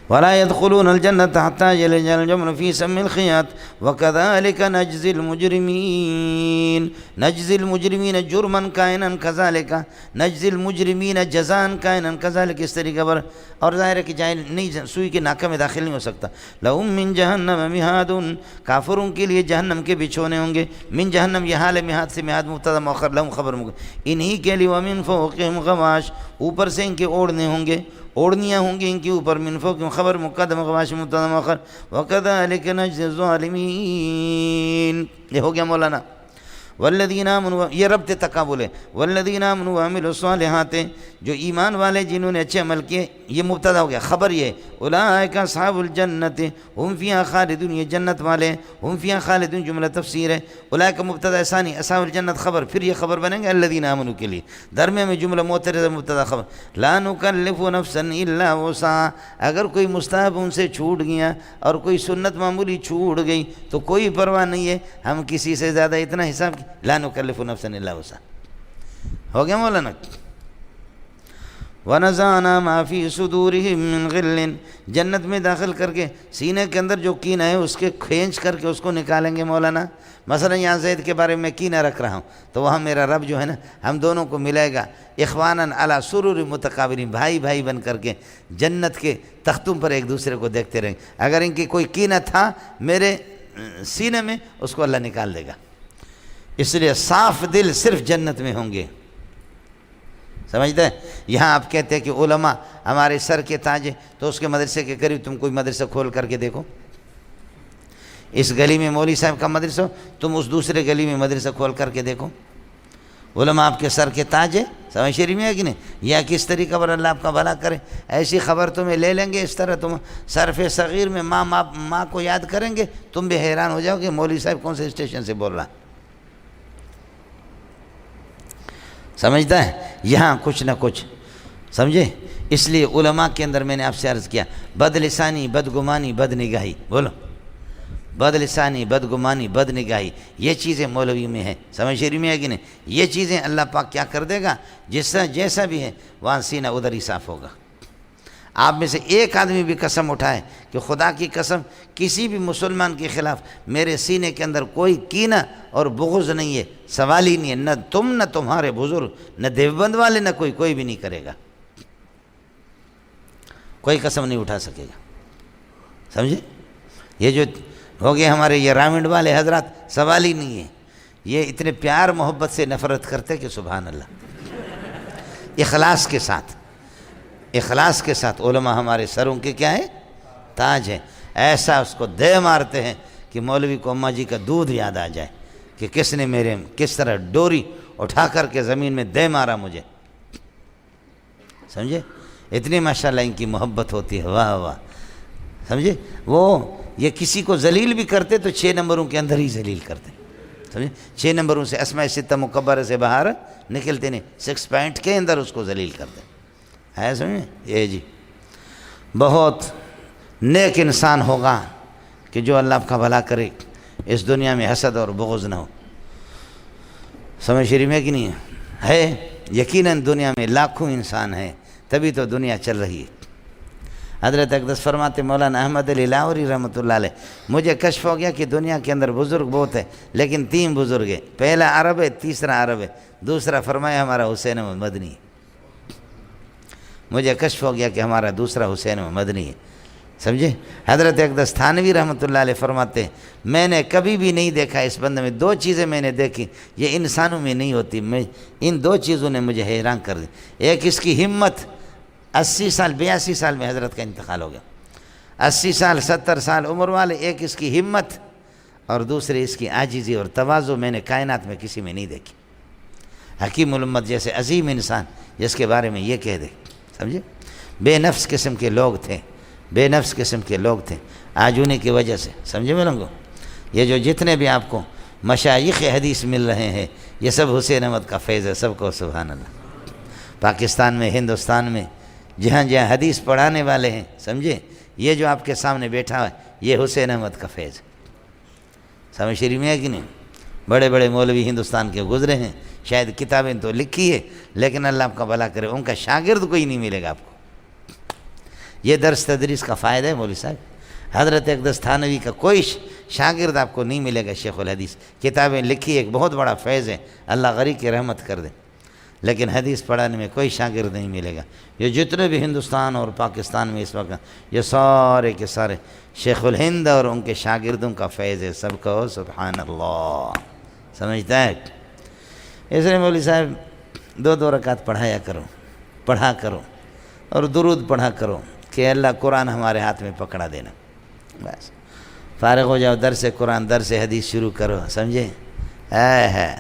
[SPEAKER 1] ولا يدخلون الجنة حتى يلج الجمل في سم الخياط وكذلك نجزي المجرمين، نجزي المجرمين جرما كائنا كذلك، نجزي المجرمين جزاء كائنا كذلك، اس طریقے پر۔ اور ظاہر ہے کہ جاہل نہیں، سوئی کے ناکہ میں داخل نہیں ہو سکتا۔ لهم من جہنم مہاد، کافروں کے لیے جہنم کے بچھونے ہوں گے۔ من جہنم یہ حال مہاد سے، مہاد مبتدا مؤخر، لهم خبر مقدم، انہی کے لیے ومن فوقهم غواش، اوپر سے ان کے اوڑھنے ہوں گے، اوڑھنیاں ہوں گی ان کے اوپر، من فوقهم خبر مقدم غواش مبتدا مؤخر، وكذلك نجزي الظالمین۔ یہ ہو گیا مولانا۔ والذین آمنوا، یہ ربط تقابل ہے، والذین آمنوا وعملوا الصالحات، جو ایمان والے جنہوں نے اچھے عمل کیے، یہ مبتدا ہو گیا، خبر یہ ہے اولئک اصحاب الجنت ہم فیہا خالدون، یہ جنت والے ہیں، ہم فیہا خالدون جملہ تفسیر ہے، اولئک مبتدا ثانی، اصحاب الجنت خبر، پھر یہ خبر بنیں گے الذین آمنوا کے لیے، درمیان میں جملہ معترضہ مبتدا خبر۔ لا نکلف نفسا الا وسعها، اگر کوئی مستحب ان سے چھوٹ گیا اور کوئی سنت معمولی چھوٹ گئی تو کوئی پرواہ نہیں ہے، ہم کسی سے زیادہ اتنا حساب، لا نکلف نفسا الا وسعها۔ ہو گیا مولانا۔ وَنَزَعْنَا مَا فِي صُدُورِهِم مِّن غِلٍّ، جنت میں داخل کر کے سینے کے اندر جو کینہ ہے اس کے کھینچ کر کے اس کو نکالیں گے مولانا۔ مثلا یہاں زید کے بارے میں کینہ رکھ رہا ہوں تو وہاں میرا رب جو ہے نا ہم دونوں کو ملے گا، اخواناً علی سرور متقابلین، بھائی بھائی بن کر کے جنت کے تختوں پر ایک دوسرے کو دیکھتے رہیں گے۔ اگر ان کی کوئی کینہ تھا میرے سینے میں، اس کو اللہ نکال دے گا۔ اس لیے صاف دل صرف جنت میں ہوں گے، سمجھتے ہیں؟ یہاں آپ کہتے ہیں کہ علماء ہمارے سر کے تاج ہیں، تو اس کے مدرسے کے قریب تم کوئی مدرسہ کھول کر کے دیکھو، اس گلی میں مولوی صاحب کا مدرسہ، تم اس دوسرے گلی میں مدرسہ کھول کر کے دیکھو، علماء آپ کے سر کے تاج ہے، سمجھ شریف میں ہے کہ نہیں؟ یا کس طریقہ پر اللہ آپ کا بھلا کرے، ایسی خبر تمہیں لے لیں گے، اس طرح تم صرف صغیر میں ماں کو یاد کریں گے، تم بھی حیران ہو جاؤ کہ مولوی صاحب کون سے اسٹیشن سے بول رہا ہے، سمجھتا ہے؟ یہاں کچھ نہ کچھ سمجھے۔ اس لیے علماء کے اندر میں نے آپ سے عرض کیا، بد لسانی، بدگمانی، بد نگاہی، بولو، بد لسانی، بدگمانی، بد نگاہی، یہ چیزیں مولوی میں ہیں، سمجھ شریف میں ہے کہ نہیں؟ یہ چیزیں اللہ پاک کیا کر دے گا، جیسا بھی ہے وہاں سینہ ادھر ہی صاف ہوگا۔ آپ میں سے ایک آدمی بھی قسم اٹھائے کہ خدا کی قسم کسی بھی مسلمان کے خلاف میرے سینے کے اندر کوئی کینہ اور بغض نہیں ہے، سوال ہی نہیں ہے، نہ تم نہ تمہارے بزرگ نہ دیوبند والے نہ کوئی بھی نہیں کرے گا، کوئی قسم نہیں اٹھا سکے گا، سمجھے؟ یہ جو ہو گئے ہمارے یہ راونڈ والے حضرات، سوال ہی نہیں ہے، یہ اتنے پیار محبت سے نفرت کرتے کہ سبحان اللہ، اخلاص کے ساتھ، اخلاص کے ساتھ علماء ہمارے سروں کے کیا ہے؟ تاج ہے۔ ایسا اس کو دے مارتے ہیں کہ مولوی کو اماں جی کا دودھ یاد آ جائے کہ کس نے میرے کس طرح ڈوری اٹھا کر کے زمین میں دے مارا مجھے، سمجھے؟ اتنی ماشاءاللہ ان کی محبت ہوتی ہے، واہ واہ، سمجھے؟ وہ یہ کسی کو ذلیل بھی کرتے تو 6 نمبروں کے اندر ہی ذلیل کرتے، سمجھے؟ 6 نمبروں سے اسماء ستہ مکبرہ سے باہر نکلتے نہیں، 6 پوائنٹ کے اندر اس کو ذلیل کرتے ہے، سمجھے؟ یہ جی بہت نیک انسان ہوگا کہ جو اللہ کا بھلا کرے، اس دنیا میں حسد اور بغض نہ ہو۔ سمجھ شریف میں کہ نہیں ہے؟ یقیناً دنیا میں لاکھوں انسان ہیں، تبھی تو دنیا چل رہی ہے۔ حضرت اقدس فرماتے مولانا احمد علی لاہوری رحمۃ اللہ علیہ، مجھے کشف ہو گیا کہ دنیا کے اندر بزرگ بہت ہے لیکن 3 بزرگ ہیں، پہلا عرب ہے، تیسرا عرب ہے، دوسرا فرمایا ہمارا حسین احمد مدنی ہے۔ مجھے کشف ہو گیا کہ ہمارا دوسرا حسین احمد مدنی ہے، سمجھے؟ حضرت اقدس تھانوی رحمۃ اللہ علیہ فرماتے ہیں میں نے کبھی بھی نہیں دیکھا اس بندے میں 2 چیزیں میں نے دیکھی، یہ انسانوں میں نہیں ہوتی، میں ان 2 چیزوں نے مجھے حیران کر دی۔ ایک اس کی ہمت، 80 سال 82 سال میں حضرت کا انتقال ہو گیا، 80 سال 70 سال عمر والے، ایک اس کی ہمت اور دوسری اس کی عاجزی اور تواضع میں نے کائنات میں کسی میں نہیں دیکھی۔ حکیم الامت جیسے عظیم انسان جس کے بارے میں یہ کہہ دے، سمجھے؟ بے نفس قسم کے لوگ تھے، بے نفس قسم کے لوگ تھے، آج انہیں کی وجہ سے، سمجھے میں لوگوں؟ یہ جو جتنے بھی آپ کو مشایخ حدیث مل رہے ہیں یہ سب حسین احمد کا فیض ہے، سب کو سبحان اللہ۔ پاکستان میں، ہندوستان میں جہاں جہاں حدیث پڑھانے والے ہیں، سمجھے؟ یہ جو آپ کے سامنے بیٹھا ہے یہ حسین احمد کا فیض ہے، سمجھ شریف میں ہے کہ نہیں؟ بڑے بڑے مولوی ہندوستان کے گزرے ہیں، شاید کتابیں تو لکھی ہے لیکن اللہ آپ کا بھلا کرے ان کا شاگرد کوئی نہیں ملے گا آپ کو۔ یہ درس تدریس کا فائدہ ہے مولوی صاحب، حضرت اقدس تھانوی کا کوئی شاگرد آپ کو نہیں ملے گا، شیخ الحدیث کتابیں لکھی، ایک بہت بڑا فیض ہے، اللہ غریق کی رحمت کر دے، لیکن حدیث پڑھانے میں کوئی شاگرد نہیں ملے گا۔ یہ جتنے بھی ہندوستان اور پاکستان میں اس وقت یہ سارے کے سارے شیخ الہند اور ان کے شاگردوں کا فیض ہے، سب کو سبحان اللہ، سمجھتا ہے؟ اس لیے مولوی صاحب 2 رکعت پڑھا کرو اور درود پڑھا کرو کہ اللہ قرآن ہمارے ہاتھ میں پکڑا دینا، بس فارغ ہو جاؤ، درس قرآن درس حدیث شروع کرو، سمجھے؟ ہے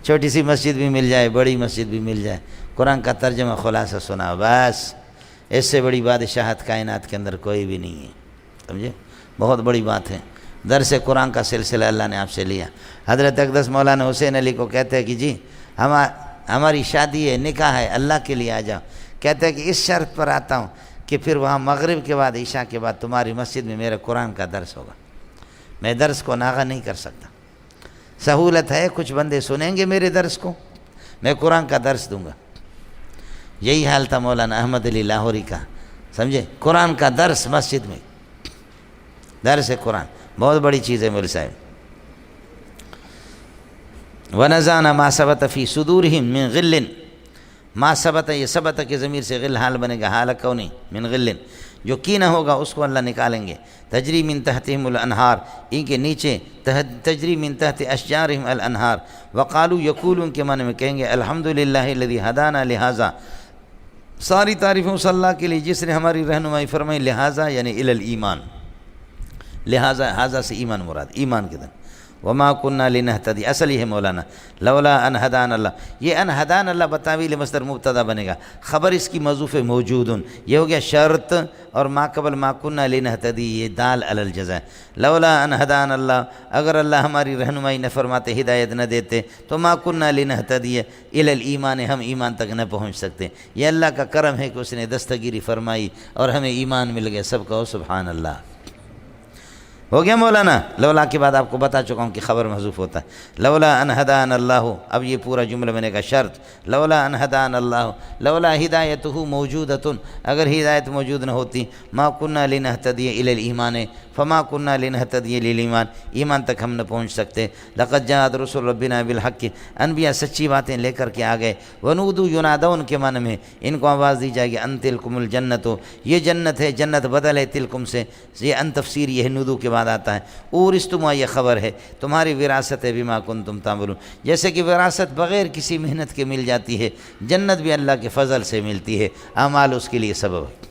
[SPEAKER 1] چھوٹی سی مسجد بھی مل جائے، بڑی مسجد بھی مل جائے، قرآن کا ترجمہ خلاصہ سناؤ، بس اس سے بڑی بادشاہت کائنات کے اندر کوئی بھی نہیں ہے، سمجھے؟ بہت بڑی بات ہے، درس قرآن کا سلسلہ اللہ نے آپ سے لیا۔ حضرت اقدس مولانا حسین علی کو کہتے ہیں کہ جی ہماری شادی ہے، نکاح ہے، اللہ کے لیے آ جاؤ، کہتے ہیں کہ اس شرط پر آتا ہوں کہ پھر وہاں مغرب کے بعد عشاء کے بعد تمہاری مسجد میں میرا قرآن کا درس ہوگا، میں درس کو ناغہ نہیں کر سکتا، سہولت ہے کچھ بندے سنیں گے میرے درس کو، میں قرآن کا درس دوں گا۔ یہی حال تھا مولانا احمد علی لاہوری کا، سمجھے؟ قرآن کا درس مسجد میں، درس قرآن بہت بڑی چیز ہے مولوی صاحب۔ وَنَزَعْنَا مَا ثَبَتَ فِي صُدُورِهِم مِّن غِلٍّ، ما ثبت، یہ ثبت کے ضمیر سے غل حال بنے گا، حال کونی من غل، جو کینہ ہوگا اس کو اللہ نکالیں گے۔ تجری من تحتہم الانہار، ان کے نیچے تجری من تحت اشجارہم الانہار، وقالو یقولون کے معنی میں کہیں گے الحمدللہ الذی ہدانا لہذا، ساری تعریفیں اس اللہ کے لیے جس نے ہماری رہنمائی فرمائی، لہذا یعنی الی الایمان، لہذا حاذا سے ایمان مراد، ایمان کے دن۔ وما كنا لنهتدي، اصل یہ ہے مولانا لولا ان ہدانا اللہ، یہ ان ہدانا اللہ بتاویل مصدر مبتدا بنے گا، خبر اس کی محذوف موجود، یہ ہو گیا شرط، اور ما قبل ما كنا لنهتدي یہ دال علی الجزاء، لولا ان ہدانا اللہ، اگر اللہ ہماری رہنمائی نہ فرماتے، ہدایت نہ دیتے تو ما كنا لنهتدي الی الایمان، ہم ایمان تک نہ پہنچ سکتے۔ یہ اللہ کا کرم ہے کہ اس نے دستگیری فرمائی اور ہمیں ایمان مل گیا، سب کہو سبحان اللہ۔ ہو گیا مولانا؟ لولا کے بعد آپ کو بتا چکا ہوں کہ خبر محذوف ہوتا ہے، لولا ان ہدانا اللہ، اب یہ پورا جملہ بنے گا شرط، لولا ان ہدانا اللہ، لولا ہدایتہ موجودۃ، اگر ہدایت موجود نہ ہوتی، ما كنا لنهتدي الی الایمان، فما كنا لنهتدي للایمان، ایمان تک ہم نہ پہنچ سکتے۔ لقد جاءت رسل ربنا بالحق، انبیاء سچی باتیں لے کر کے آ گئے۔ ونودوا ینادون کے معنی میں ان کو آواز دی جائے گی ان تلکم الجنت، یہ جنت ہے، جنت بدل ہے تلکم سے، یہ ان تفسیر یہ نودو کے بعد آتا ہے۔ اورثتموہا یہ خبر ہے، تمہاری وراثت ہے، بما کنتم تعملون، جیسے کہ وراثت بغیر کسی محنت کے مل جاتی ہے، جنت بھی اللہ کے فضل سے ملتی ہے، اعمال اس کے لیے سبب ہے۔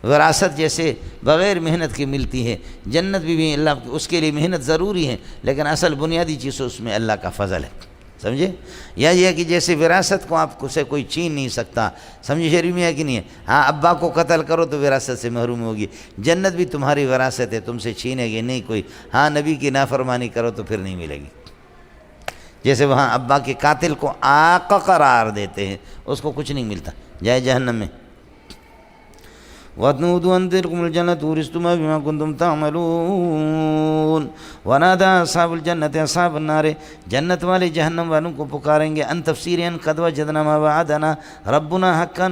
[SPEAKER 1] وراثت جیسے بغیر محنت کی ملتی ہے، جنت بھی اللہ اس کے لیے محنت ضروری ہے، لیکن اصل بنیادی چیز اس میں اللہ کا فضل ہے۔ سمجھے؟ یا یہ کہ جیسے وراثت کو آپ سے کوئی چھین نہیں سکتا، سمجھے شریف میں ہے کہ نہیں ہے؟ ہاں ابا کو قتل کرو تو وراثت سے محروم ہوگی، جنت بھی تمہاری وراثت ہے، تم سے چھینے گی نہیں کوئی، ہاں نبی کی نافرمانی کرو تو پھر نہیں ملے گی۔ جیسے وہاں ابا کے قاتل کو آقا قرار دیتے ہیں، اس کو کچھ نہیں ملتا، جائے جہنم میں۔ وَتْنُودُوا أَن تِلْكُمُ الْجَنَّةُ أُورِثْتُمُوهَا بِمَا كُنتُمْ تَعْمَلُونَ وَنَادَىٰ أَصْحَابُ الْجَنَّةِ أَصْحَابَ النَّارِ، جنت والے جہنم والوں کو پکاریں گے، ان تفسیر ان قد وجدنا ما وعدنا ربنا حقا،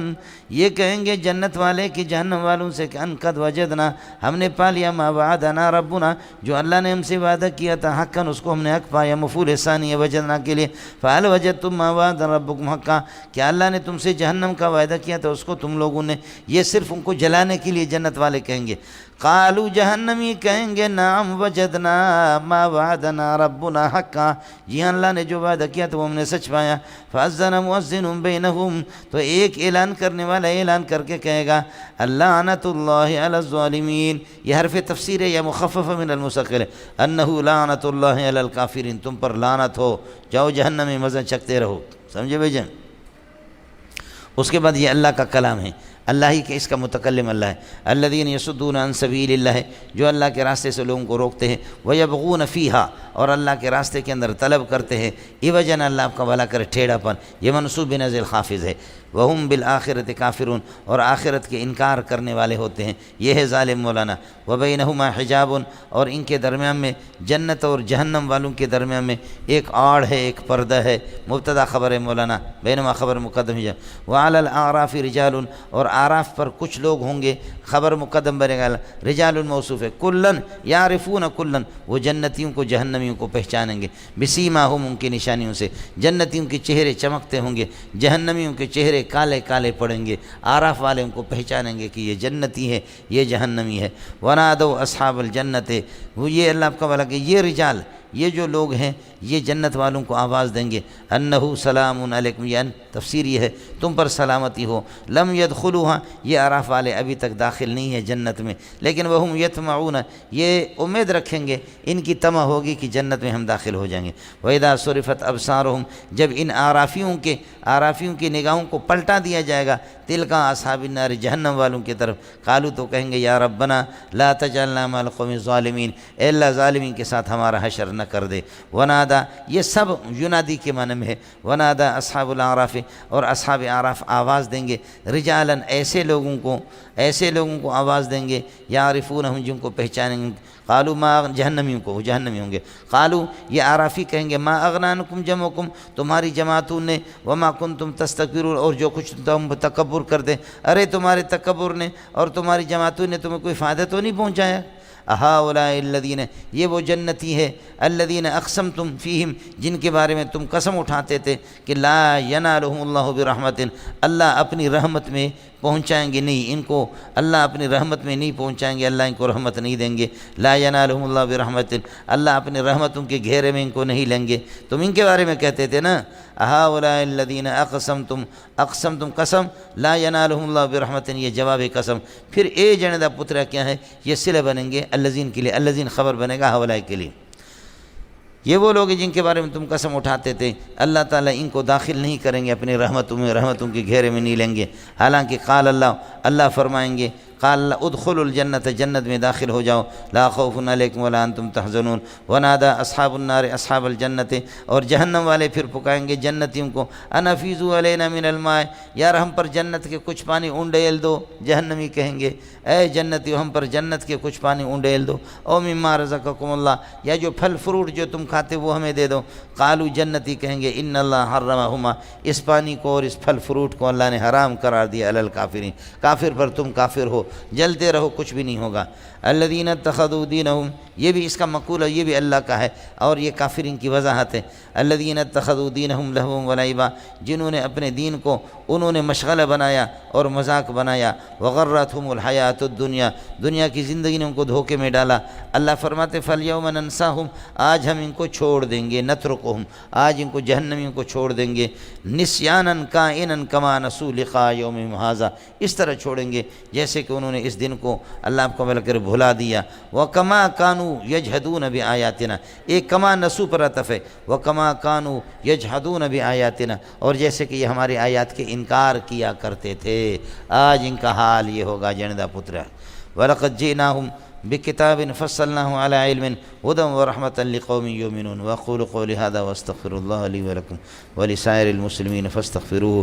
[SPEAKER 1] یہ کہیں گے جنت والے کہ جہنم والوں سے کہ ان قد وجدنا، ہم نے پا لیا ما وعدنا ربنا، جو اللہ نے ہم سے وعدہ کیا تھا، حقا اس کو ہم نے حق پایا، مفعول ثانی وجدنا کے لیے، فهل وجدتم ما وعد ربكم حقا، کیا اللہ نے تم سے جہنم کا وعدہ کیا تھا اس کو تم لوگوں نے، یہ صرف ان کو جلانے کے لیے جنت والے کہیں گے۔ قالو جہنمی کہیں گے نعم وجدنا ما وعدنا ربنا حقا، جی ہاں اللہ نے جو وعدہ کیا تو وہ ہم نے سچ پایا۔ فاذن مؤذن بینہم، تو ایک اعلان کرنے والا اعلان کر کے کہے گا لعنت اللہ علی الظالمین، یہ حرف تفسیر ہے یا مخفف من المثقل ہے، انہ لعنت اللہ علی الکافرین، تم پر لعنت ہو، جاؤ جہنم میں مزہ چکتے رہو، سمجھے بھائی جان؟ اس کے بعد یہ اللہ کا کلام ہے، اللہ ہی کہ اس کا متکلم اللہ ہے۔ الذین یصدون عن سبیل اللہ، جو اللہ کے راستے سے لوگوں کو روکتے ہیں، ویبغون فیہا، اور اللہ کے راستے کے اندر طلب کرتے ہیں، عوجاً، اللہ آپ کا بھلا کرے، ٹھیڑا پن، یہ منصوب بنزل خافض ہے۔ وہم بالآخرۃ کافرون، اور آخرت کے انکار کرنے والے ہوتے ہیں، یہ ہے ظالم مولانا۔ وبینہما حجاب، اور ان کے درمیان میں، جنت اور جہنم والوں کے درمیان میں ایک آڑ ہے، ایک پردہ ہے، مبتدا خبر ہے مولانا، بینما خبر مقدم ہے۔ وعلی الاعراف رجال، اور اعراف پر کچھ لوگ ہوں گے، خبر مقدم بنے گا، رجال موصوف ہے، کلن یعرفون کلن، وہ جنتیوں کو جہنمیوں کو پہچانیں گے، بسیماہم، ان کی نشانیوں سے، جنتیوں کے چہرے چمکتے ہوں گے، جہنمیوں کے چہرے کالے کالے پڑیں گے، اعراف والے ان کو پہچانیں گے کہ یہ جنتی ہے، یہ جہنمی ہے۔ ونادوا اصحاب الجنت، وہ یہ اللہ آپ کا بھلا کہ یہ رجال، یہ جو لوگ ہیں، یہ جنت والوں کو آواز دیں گے، انہو سلام علیکم، یہ تفسیر یہ ہے تم پر سلامتی ہو، لم یدخلوہا، یہ اعراف والے ابھی تک داخل نہیں ہیں جنت میں، لیکن وہم یطمعون، یہ امید رکھیں گے، ان کی طمع ہوگی کہ جنت میں ہم داخل ہو جائیں گے۔ وَإِذَا صُرِفَتْ أَبْصَارُهُمْ، جب ان عارفیوں کی نگاہوں کو پلٹا دیا جائے گا، تلکا اصحاب النار، جہنم والوں کی طرف، قالو، تو کہیں گے یا ربنا لا تجعلنا مع القوم الظالمین، اے اللہ ظالمین کے ساتھ ہمارا حشر نہ کر دے۔ ونادا، یہ سب ینادی کے معنی میں ہے، ونادا اصحاب الاعراف، اور اصحاب اعراف آواز دیں گے، رجالاً، ایسے لوگوں کو آواز دیں گے، یعرفونہم، جن کو پہچانیں گے، قالو ما، جہنمیوں کو، وہ جہنمی ہوں گے، قالو، یہ اعرافی کہیں گے، ما اغنانکم جمعکم، تمہاری جماعتوں نے، وما کنتم تستکبرون، اور جو کچھ تم تکبر کرتے، ارے تمہارے تکبر نے اور تمہاری جماعتوں نے تمہیں کوئی فائدہ تو نہیں پہنچایا۔ اہؤلاء الذین، یہ وہ جنتی ہے، الذین اقسمتم فیہم، جن کے بارے میں تم قسم اٹھاتے تھے کہ لا ینالہم اللہ برحمت، اللہ اپنی رحمت میں پہنچائیں گے نہیں ان کو، اللہ اپنی رحمت میں نہیں پہنچائیں گے، اللہ ان کو رحمت نہیں دیں گے، لا ینالہم اللہ برحمت، اللہ اپنی رحمتوں کے گھیرے میں ان کو نہیں لیں گے۔ تم ان کے بارے میں کہتے تھے نا، اہؤلاء الذین اقسمتم قسم، لا ینالہم اللہ برحمت، یہ جواب قسم۔ پھر اے جندا پترا کیا ہے، یہ صلہ بنیں گے الذین کے لیے، الذین خبر بنے گا ہؤلاء کے لیے، یہ وہ لوگ ہیں جن کے بارے میں تم قسم اٹھاتے تھے، اللہ تعالیٰ ان کو داخل نہیں کریں گے اپنی رحمتوں کے گھیرے میں نہیں لیں گے، حالانکہ قال اللہ فرمائیں گے، قال اللہ ادخلوا الجنت، جنت میں داخل ہو جاؤ، لا خوف علیکم ولا انتم تحزنون۔ ونادا اصحاب النار اصحاب الجنت، اور جہنم والے پھر پکائیں گے جنتیوں کو، ان افیضوا علینا من الماء، یار ہم پر جنت کے کچھ پانی اونڈیل دو، جہنمی کہیں گے اے جنتیوں ہم پر جنت کے کچھ پانی اونڈیل دو، او مما رزقکم اللہ، یا جو پھل فروٹ جو تم کھاتے وہ ہمیں دے دو، قالو، جنتی کہیں گے ان اللہ حرمہما، اس پانی کو اور اس پھل فروٹ کو اللہ نے حرام قرار دیا، علی الکافرین، کافر پر تم کافر ہو، جلتے رہو کچھ بھی نہیں ہوگا۔ الذین اتخذوا دینہم، یہ بھی اس کا مقول ہے، یہ بھی اللہ کا ہے، اور یہ کافرین کی وضاحت ہے۔ الذین اتخذوا دینہم لہوا ولعبا، جنہوں نے اپنے دین کو انہوں نے مشغلہ بنایا اور مذاق بنایا، وغرتہم الحیات الدنیا، دنیا کی زندگی نے ان کو دھوکے میں ڈالا۔ اللہ فرماتے فالیوم ننساہم، آج ہم ان کو چھوڑ دیں گے، نترکہم، آج ان کو جہنمیوں کو چھوڑ دیں گے، نسیانا کائنا کما نسوا لقاء یومہم ھذا، اس طرح چھوڑیں گے جیسے کہ انہوں نے اس دن کو اللہ آپ کو بھلا کر بھلا دیا۔ وَكَمَا كَانُوا يَجْحَدُونَ بِآيَاتِنَا، ایک کما نسو پر عطف ہے، وَكَمَا كَانُوا يَجْحَدُونَ بِآيَاتِنَا، اور جیسے کہ یہ ہماری آیات کے انکار کیا کرتے تھے، آج ان کا حال یہ ہوگا جندا پتر۔ وَلَقَدْ جِئْنَاهُمْ بِكِتَابٍ فَصَّلْنَاهُ عَلَىٰ عِلْمٍ هُدًى وَرَحْمَةً لِقَوْمٍ يُؤْمِنُونَ۔ وَأَقُولُ قَوْلِي هَٰذَا وَأَسْتَغْفِرُ اللَّهَ لِي وَلَكُمْ وَلِسَائِرِ الْمُسْلِمِينَ فَاسْتَغْفِرُوهُ